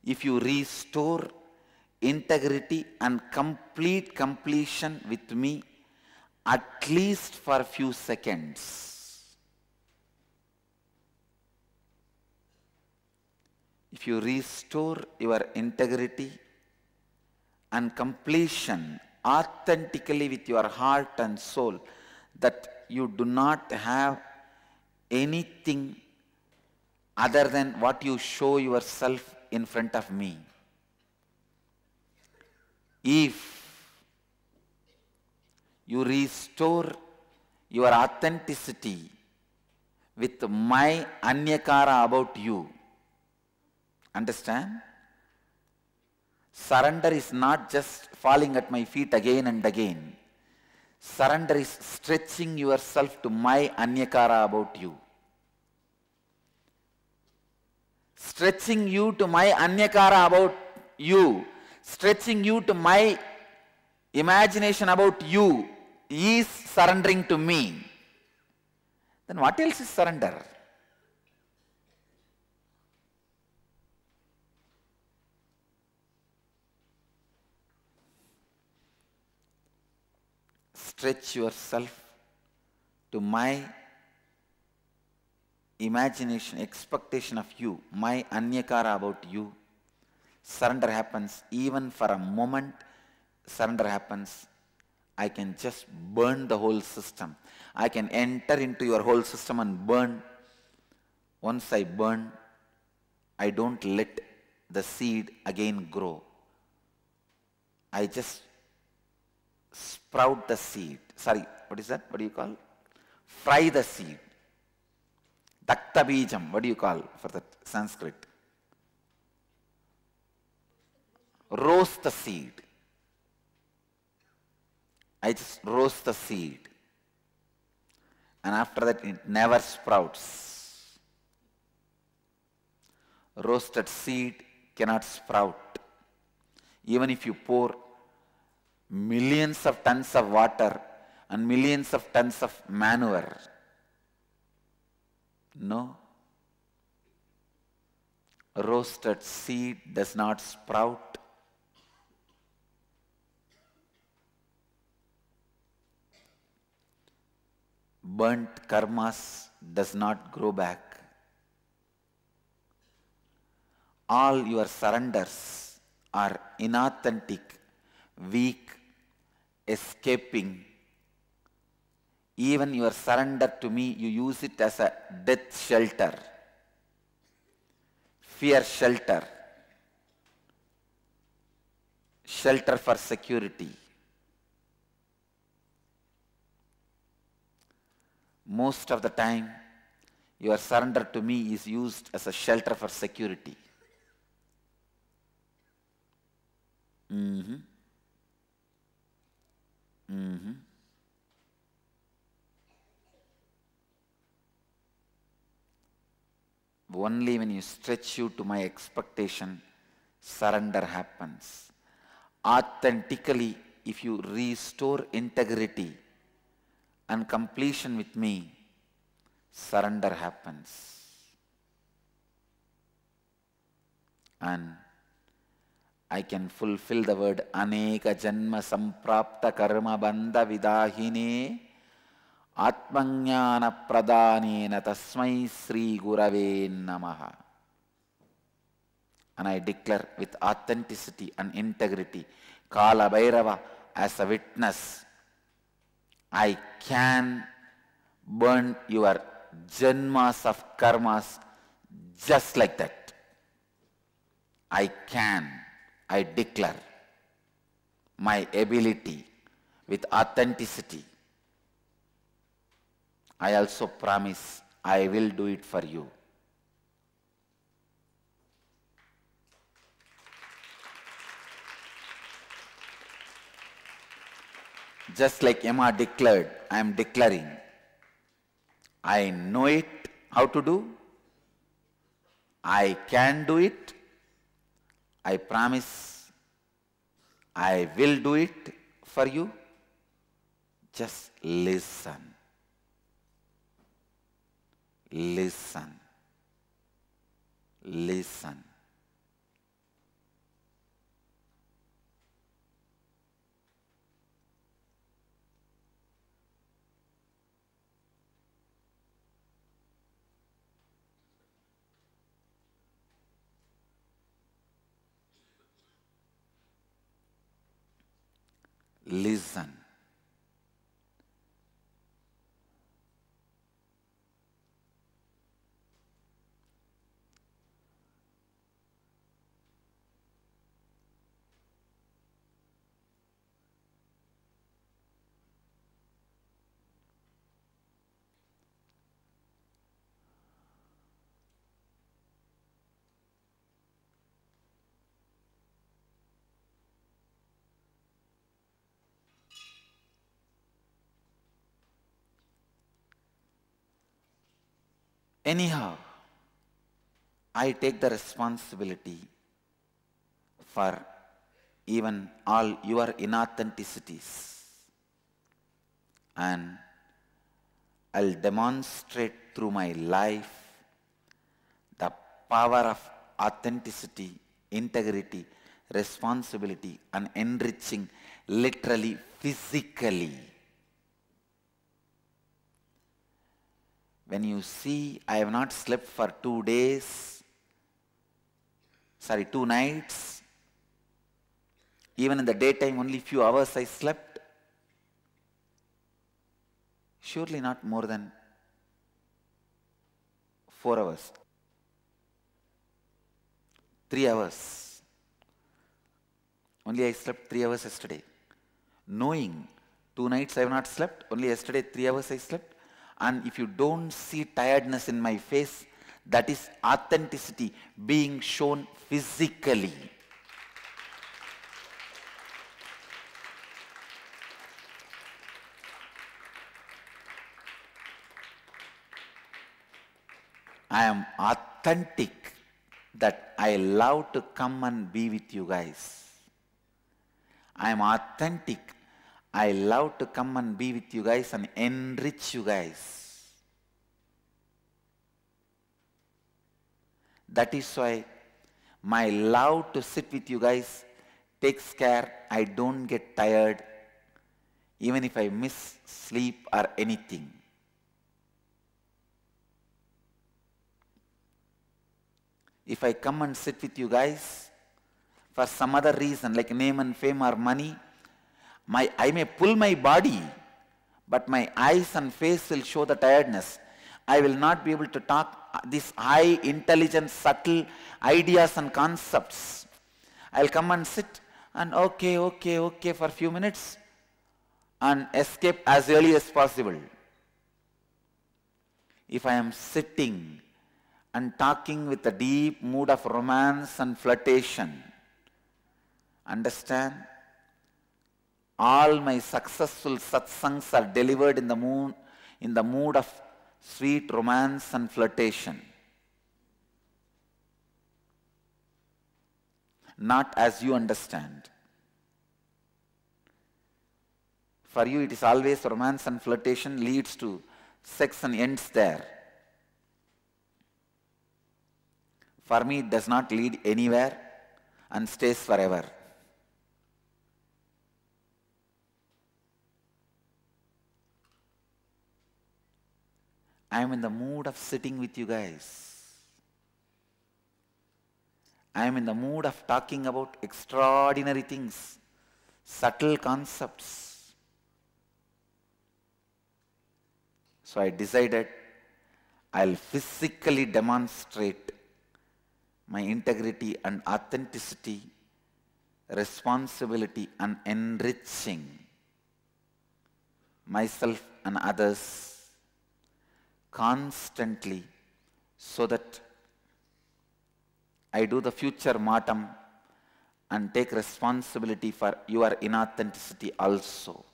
if you restore integrity and complete completion with me, at least for a few seconds. If you restore your integrity and completion authentically with your heart and soul, that you do not have anything other than what you show yourself in front of me. If you restore your authenticity with my anyakara about you, understand? Surrender is not just falling at my feet again and again. Surrender is stretching yourself to my anyakara about you. Stretching you to my anyakara about you, stretching you to my imagination about you is surrendering to me. Then what else is surrender? stretch yourself to my imagination, expectation of you, my anyakara about you, surrender happens. Even for a moment, surrender happens. I can just burn the whole system. I can enter into your whole system and burn. Once I burn, I don't let the seed again grow. I just sprout the seed. Sorry, what is that? What do you call? Fry the seed. Dakta bijam, what do you call for that Sanskrit? Roast the seed. I just roast the seed. And after that it never sprouts. Roasted seed cannot sprout. Even if you pour millions of tons of water and millions of tons of manure, no. Roasted seed does not sprout. Burnt karmas does not grow back. All your surrenders are inauthentic, weak, escaping. Even your surrender to me, you use it as a death shelter, fear shelter, shelter for security. Most of the time, your surrender to me is used as a shelter for security. Only when you stretch you to my expectation, surrender happens. Authentically, if you restore integrity and completion with me, surrender happens. And I can fulfill the word aneka janma samprapta karma bandha vidahine atmajnana pradhanena tasmai sri gurave namaha. And I declare with authenticity and integrity, Kala Bhairava as a witness, I can burn your janmas of karmas just like that. I can. I declare my ability with authenticity. I also promise I will do it for you. Just like Emma declared, I am declaring. I know it, how to do. I can do it. I promise I will do it for you. Just listen. Listen. Listen. Listen. Anyhow, I take the responsibility for even all your inauthenticities, and I'll demonstrate through my life the power of authenticity, integrity, responsibility, and enriching literally, physically. When you see, I have not slept for 2 nights, even in the daytime only few hours I slept, surely not more than 4 hours, 3 hours. Only I slept 3 hours yesterday. Knowing 2 nights I have not slept, only yesterday 3 hours I slept. And if you don't see tiredness in my face, that is authenticity being shown physically. I am authentic that I love to come and be with you guys. I am authentic. I love to come and be with you guys and enrich you guys. That is why my love to sit with you guys takes care I don't get tired, even if I miss sleep or anything. If I come and sit with you guys for some other reason like name and fame or money, I may pull my body, but my eyes and face will show the tiredness. I will not be able to talk these high intelligent subtle ideas and concepts. I'll come and sit and okay for a few minutes and escape as early as possible. If I am sitting and talking with a deep mood of romance and flirtation, understand, all my successful satsangs are delivered in the mood of sweet romance and flirtation. Not as you understand. For you it is always romance and flirtation leads to sex and ends there. For me it does not lead anywhere and stays forever. I am in the mood of sitting with you guys. I am in the mood of talking about extraordinary things, subtle concepts. So I decided I'll physically demonstrate my integrity and authenticity, responsibility and enriching myself and others constantly, so that I do the future mortem and take responsibility for your inauthenticity also.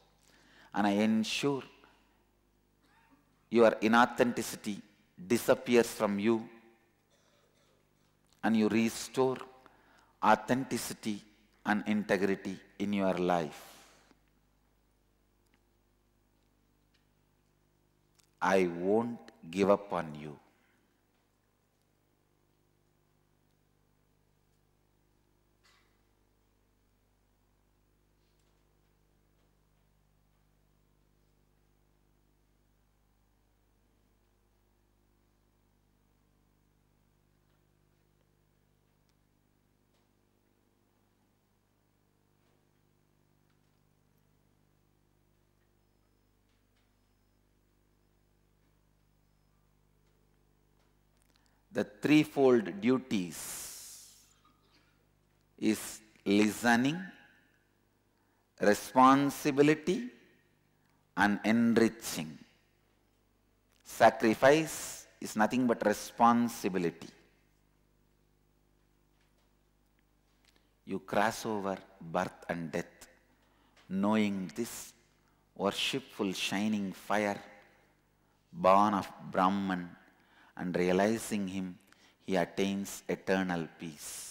And I ensure your inauthenticity disappears from you and you restore authenticity and integrity in your life. I won't give up on you. The threefold duties is listening, responsibility, and enriching. Sacrifice is nothing but responsibility. You cross over birth and death, knowing this worshipful shining fire, born of Brahman, and realizing him, he attains eternal peace.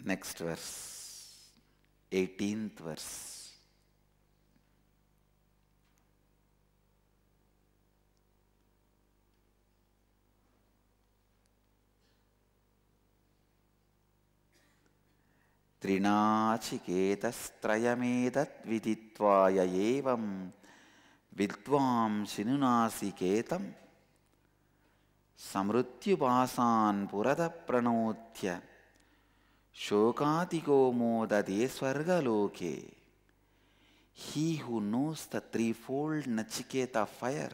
Next verse, 18th verse. Trinachiketastrayamedat viditvaya evam vidvam sinunasiketam samrutyupasan purada pranotya shokatiko modade swargaloke. He who knows the threefold Nachiketa fire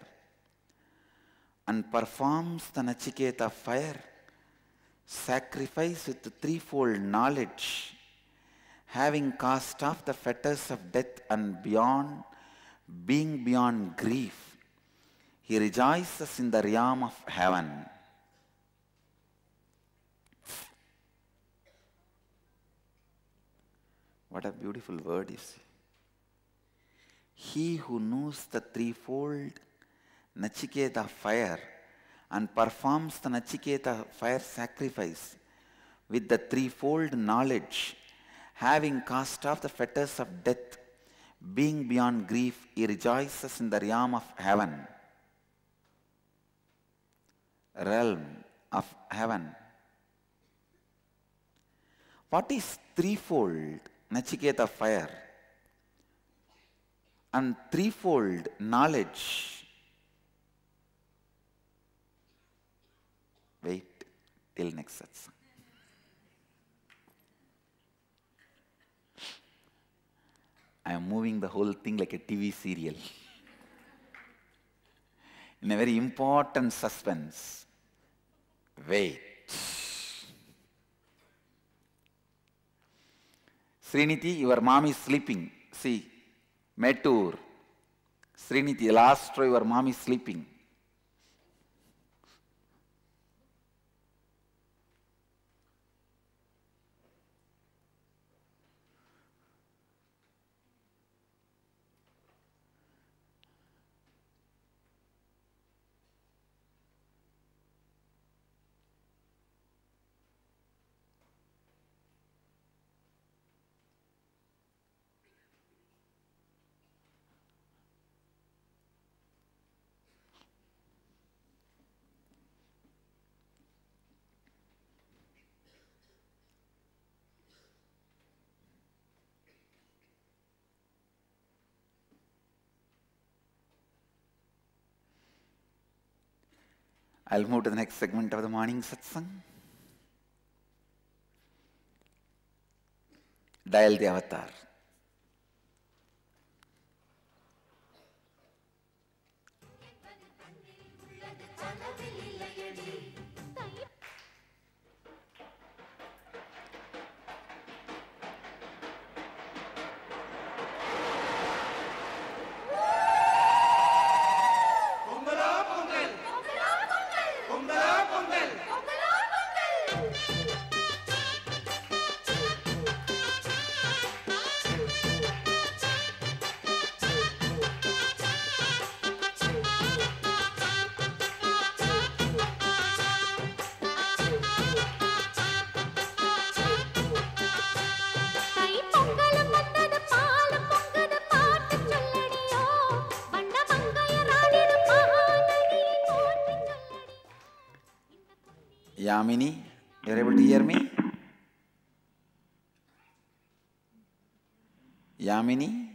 and performs the Nachiketa fire sacrifice with the threefold knowledge, having cast off the fetters of death and beyond, being beyond grief, he rejoices in the realm of heaven. What a beautiful word is. He who knows the threefold Nachiketa fire and performs the Nachiketa fire sacrifice with the threefold knowledge, having cast off the fetters of death, being beyond grief, he rejoices in the realm of heaven. Realm of heaven. What is threefold Nachiketa fire and threefold knowledge? Wait till next satsang. I am moving the whole thing like a TV serial in a very important suspense. Wait. Sriniti, your mom is sleeping. See, Metur. Sriniti, last row, your mom is sleeping. I'll move to the next segment of the morning satsang. Dial the avatar. Yamini, you're able to hear me? Yamini?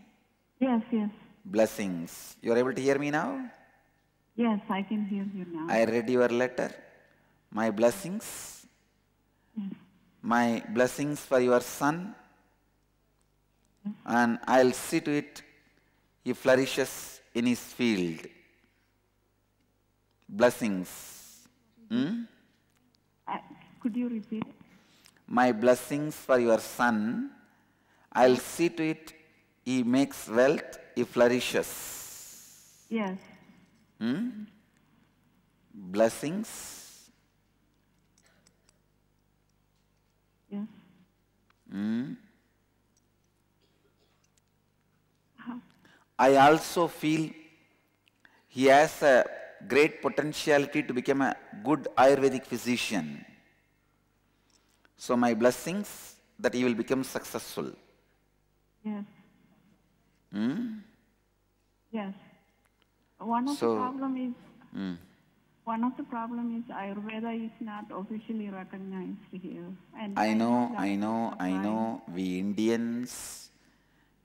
Yes, yes. Blessings. You're able to hear me now? Yes, I can hear you now. I read your letter. My blessings. Yes. My blessings for your son. Yes. And I'll see to it he flourishes in his field. Blessings. Could you repeat it? My blessings for your son. I'll see to it he makes wealth, he flourishes. Yes. Blessings. Yes. I also feel he has a great potentiality to become a good Ayurvedic physician. So my blessings that he will become successful. Yes. Hmm? Yes. One of the problem is Ayurveda is not officially recognized here. And I know. We Indians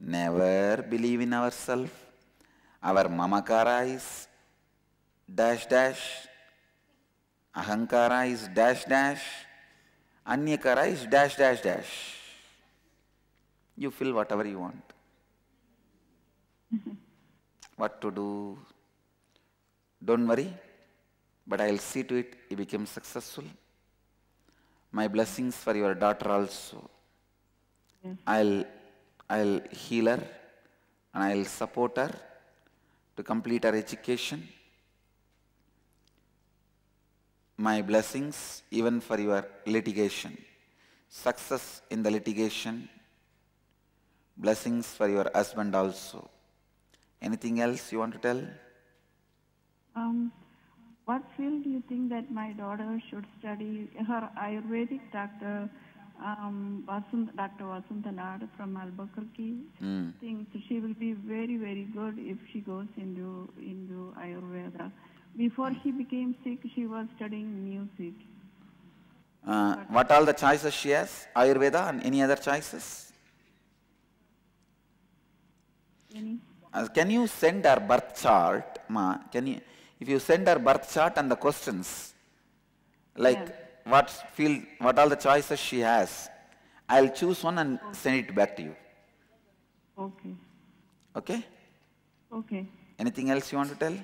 never believe in ourselves. Our mamakara is dash dash, ahankara is dash dash, anyakara is dash dash dash. You fill whatever you want. What to do? Don't worry, but I'll see to it he becomes successful. My blessings for your daughter also. Yes. I'll heal her and I'll support her to complete her education. My blessings even for your litigation. Success in the litigation. Blessings for your husband also. Anything else you want to tell? What field do you think that my daughter should study? Her Ayurvedic doctor, Dr. Vasuntalad from Albuquerque, thinks she will be very, very good if she goes into Ayurveda. Before she became sick, she was studying music. What all the choices she has? Ayurveda and any other choices? Any? Can you send her birth chart, Ma? If you send her birth chart and the questions, like what all the choices she has, I'll choose one and send it back to you. Okay. Okay? Okay. Anything else you want to tell?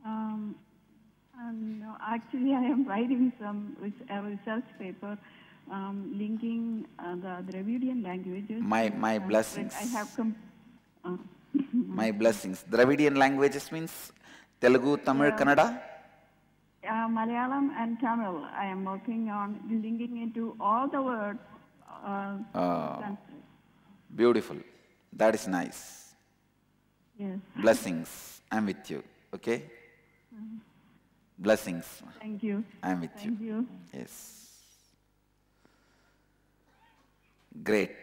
No, actually, I am writing a research paper linking the Dravidian languages. My blessings. I have my blessings. Dravidian languages means Telugu, Tamil, Kannada? Malayalam and Tamil. I am working on linking into all the words. Beautiful. That is nice. Yes. Blessings. I'm with you. Okay? Blessings. Thank you. I'm with you. Thank you. Yes. Great.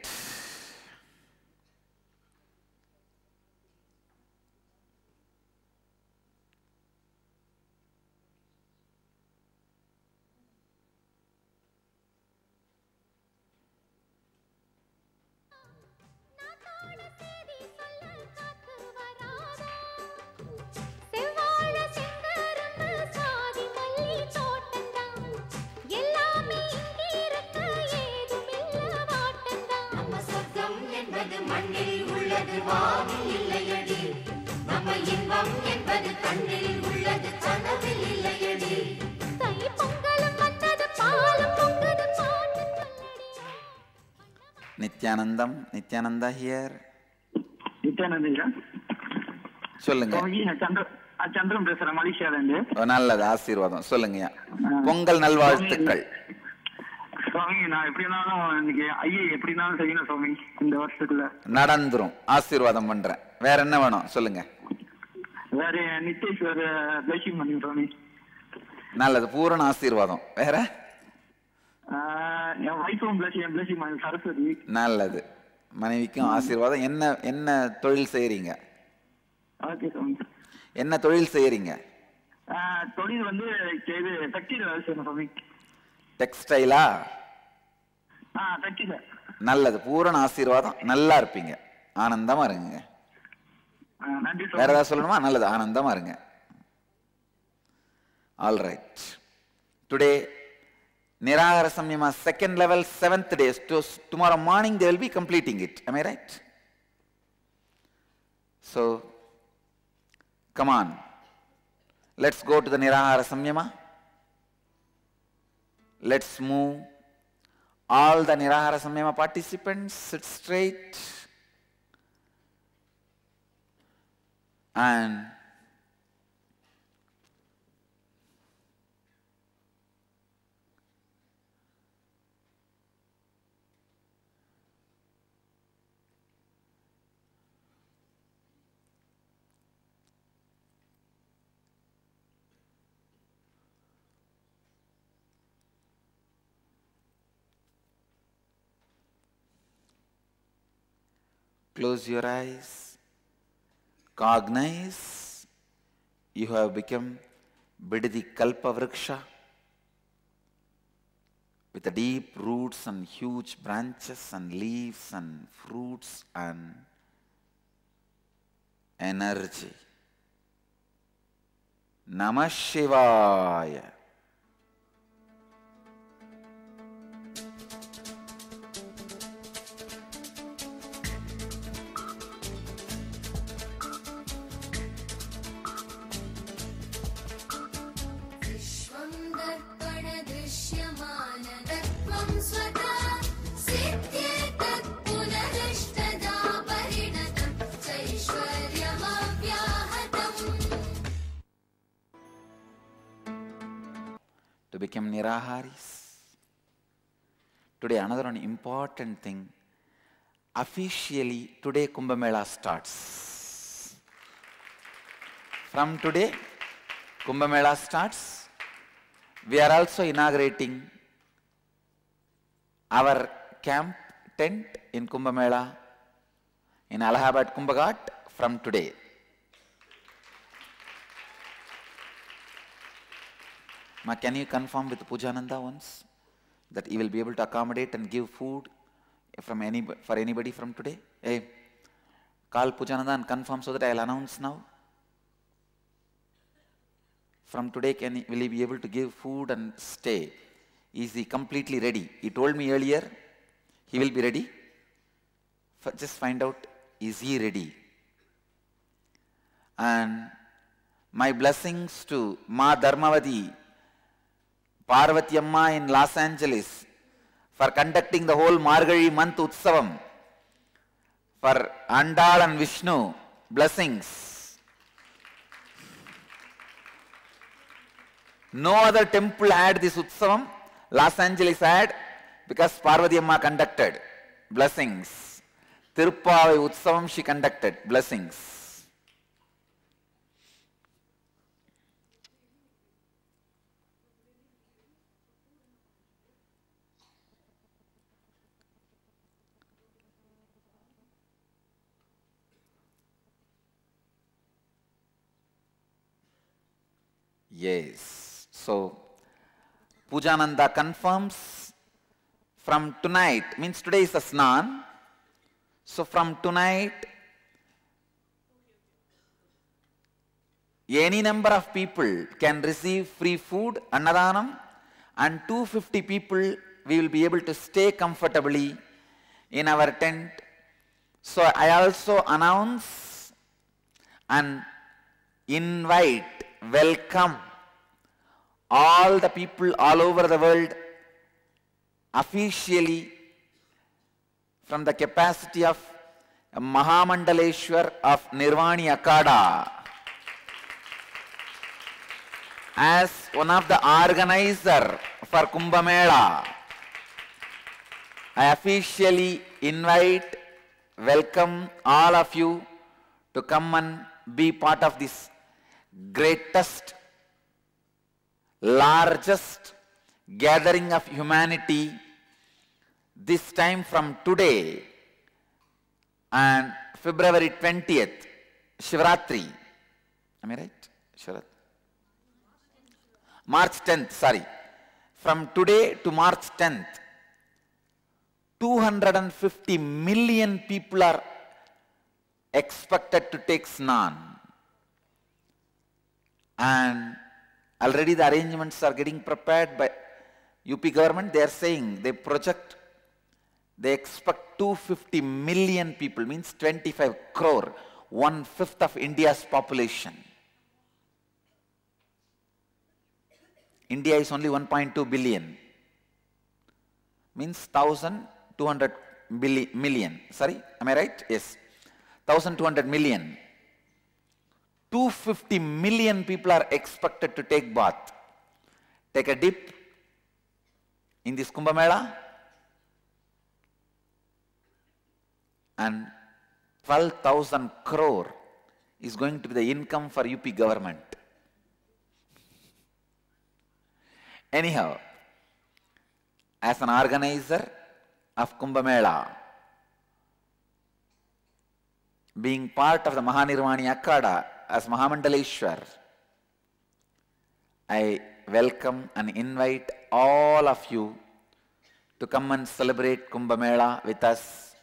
Nithyananda here. Nithyananda. சொல்லுங்க. சந்திரன் பேசுறேன், மலேசியால இருந்து. நல்லது, ஆசீர்வாதம். சொல்லுங்க. பொங்கல் நல்வாழ்த்துக்கள். சுவாமி, நான் எப்படினாலும் இன்னைக்கு ஐயே எப்படினாலும் செய்யணும் சுவாமி இந்த வருஷத்துக்குள்ள. நடந்துரும். ஆசீர்வாதம் பண்றேன். வேற என்ன வேணும் சொல்லுங்க. வேற நித்தேஸ்வர் பிளஸிங் பண்ணி சுவாமி. நல்லது, பூரண ஆசீர்வாதம். வேற என் வைஃபும் பிளஸிங் பண்ணி சரஸ்வதி. நல்லது, மனைவிக்கும் ஆசீர்வாதம். என்ன தொழில் செய்யறீங்க? ஓகே சுவாமி. என்ன தொழில் செய்யறீங்க? தொழில் வந்து இது டெக்ஸ்டைல் வேலை செய்யணும் சுவாமி. டெக்ஸ்டைலா? டெக்ஸ்டைல். நல்லது, பூரண ஆசீர்வாதம். நல்லா இருப்பீங்க, ஆனந்தமா இருங்க. நன்றி. வேற ஏதாவது சொல்லணுமா? நல்லது, ஆனந்தமா இருங்க. All right. Today, Nirahara Samyama second level, 7th day. Tomorrow morning they will be completing it. Am I right? So, come on. Let's go to the Nirahara Samyama. Let's move. All the Nirahara Samyama participants, sit straight. And Close your eyes. Cognize you have become Bididi Kalpa Vriksha with the deep roots and huge branches and leaves and fruits and energy. Namah Shivaya. To become Niraharis. Today another one important thing. Officially today Kumbh Mela starts. From today Kumbh Mela starts. We are also inaugurating our camp tent in Kumbh Mela in Allahabad Kumbh Ghat from today. Ma, can you confirm with Pujananda once that he will be able to accommodate and give food from for anybody from today? Hey, call Pujananda and confirm so that I will announce now. From today, will he be able to give food and stay? Is he completely ready? He told me earlier he will be ready. Just find out, is he ready? And my blessings to Ma Dharmavati, Parvati Amma in Los Angeles for conducting the whole Margari month Utsavam. For Andal and Vishnu, blessings. No other temple had this Utsavam. Los Angeles had, because Parvati Amma conducted. Blessings. Tirupavai Utsavam she conducted. Blessings. Yes. So, Pujananda confirms from tonight, means today is a Snan. So, from tonight, any number of people can receive free food, Annadanam, and 250 people we will be able to stay comfortably in our tent. So, I also announce and invite, welcome all the people all over the world officially from the capacity of Mahamandaleshwar of Nirvani Akada as one of the organizer for Kumbh Mela. I officially invite, welcome all of you to come and be part of this greatest, largest gathering of humanity, this time from today and February 20th, Shivratri. Am I right? Shivratri. March 10th, sorry. From today to March 10th, 250 million people are expected to take Snan. And already the arrangements are getting prepared by UP government. They are saying, they project, they expect 250 million people, means 25 crore, 1/5 of India's population. India is only 1.2 billion, means 1,200 million. Sorry, am I right? Yes, 1,200 million. 250 million people are expected to take bath, take a dip in this Kumbh Mela, and 12,000 crore is going to be the income for UP government. Anyhow, as an organizer of Kumbh Mela, being part of the Mahanirvani Akhada as Mahamandaleshwar, I welcome and invite all of you to come and celebrate Kumbh Mela with us.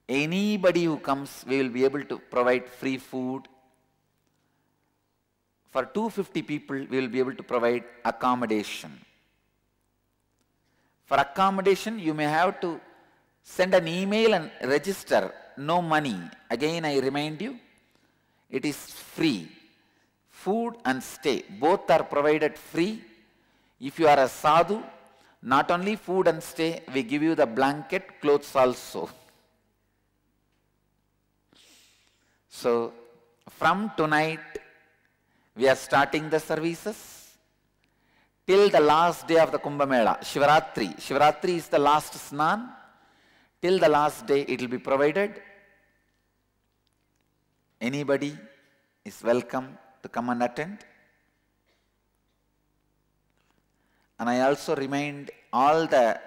Anybody who comes, we will be able to provide free food. For 250 people, we will be able to provide accommodation. For accommodation, you may have to send an email and register. No money. Again, I remind you, it is free. Food and stay, both are provided free. If you are a sadhu, not only food and stay, we give you the blanket, clothes also. So, from tonight, we are starting the services till the last day of the Kumbh Mela, Shivaratri. Shivaratri is the last snan. Till the last day, it will be provided. Anybody is welcome to come and attend. And I also remind all the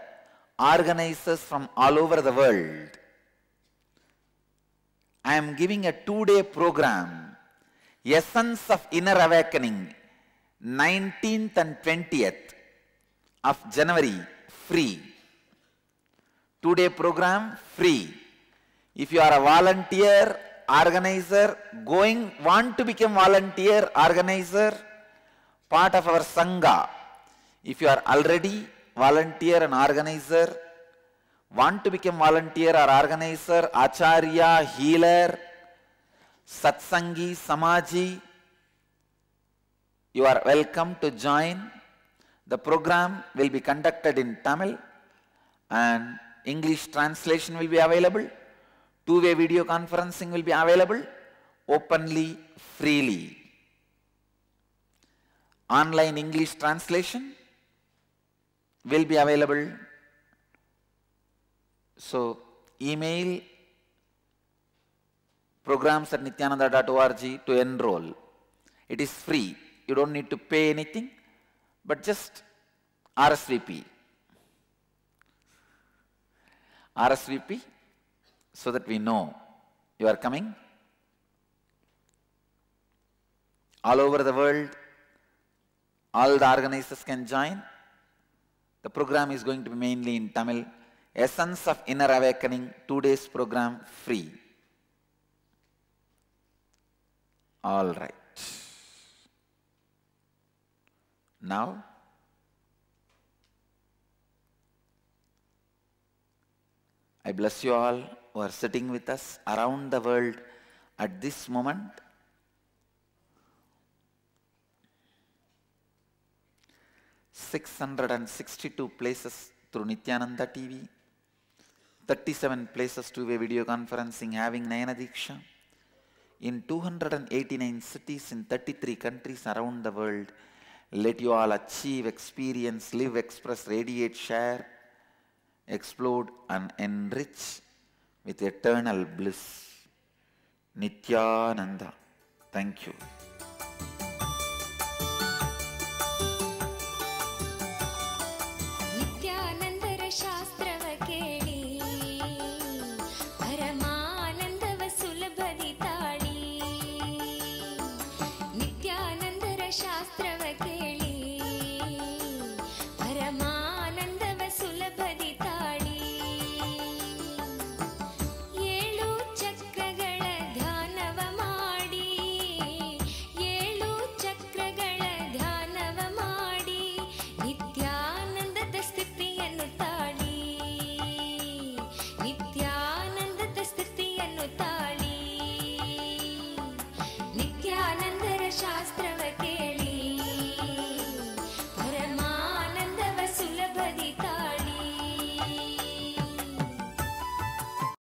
organizers from all over the world, I am giving a 2-day program, Essence of Inner Awakening, 19th and 20th of January, free. 2-day program, free. If you are a volunteer, organizer, want to become volunteer, organizer, part of our sangha. If you are already volunteer and organizer, want to become volunteer or organizer, acharya, healer, satsangi, samaji, you are welcome to join. The program will be conducted in Tamil and English translation will be available. 2-way video conferencing will be available openly, freely. Online English translation will be available. So, email programs@nithyananda.org to enroll. It is free. You don't need to pay anything, but just RSVP. RSVP so that we know you are coming. All over the world, all the organizers can join. The program is going to be mainly in Tamil. Essence of Inner Awakening, 2 days program, free. All right. Now, I bless you all who are sitting with us around the world at this moment. ...662 places through Nithyananda TV, 37 places 2-way video conferencing having Nayana Diksha, in 289 cities in 33 countries around the world. Let you all achieve, experience, live, express, radiate, share, explode and enrich with eternal bliss. Nithyananda. Thank you.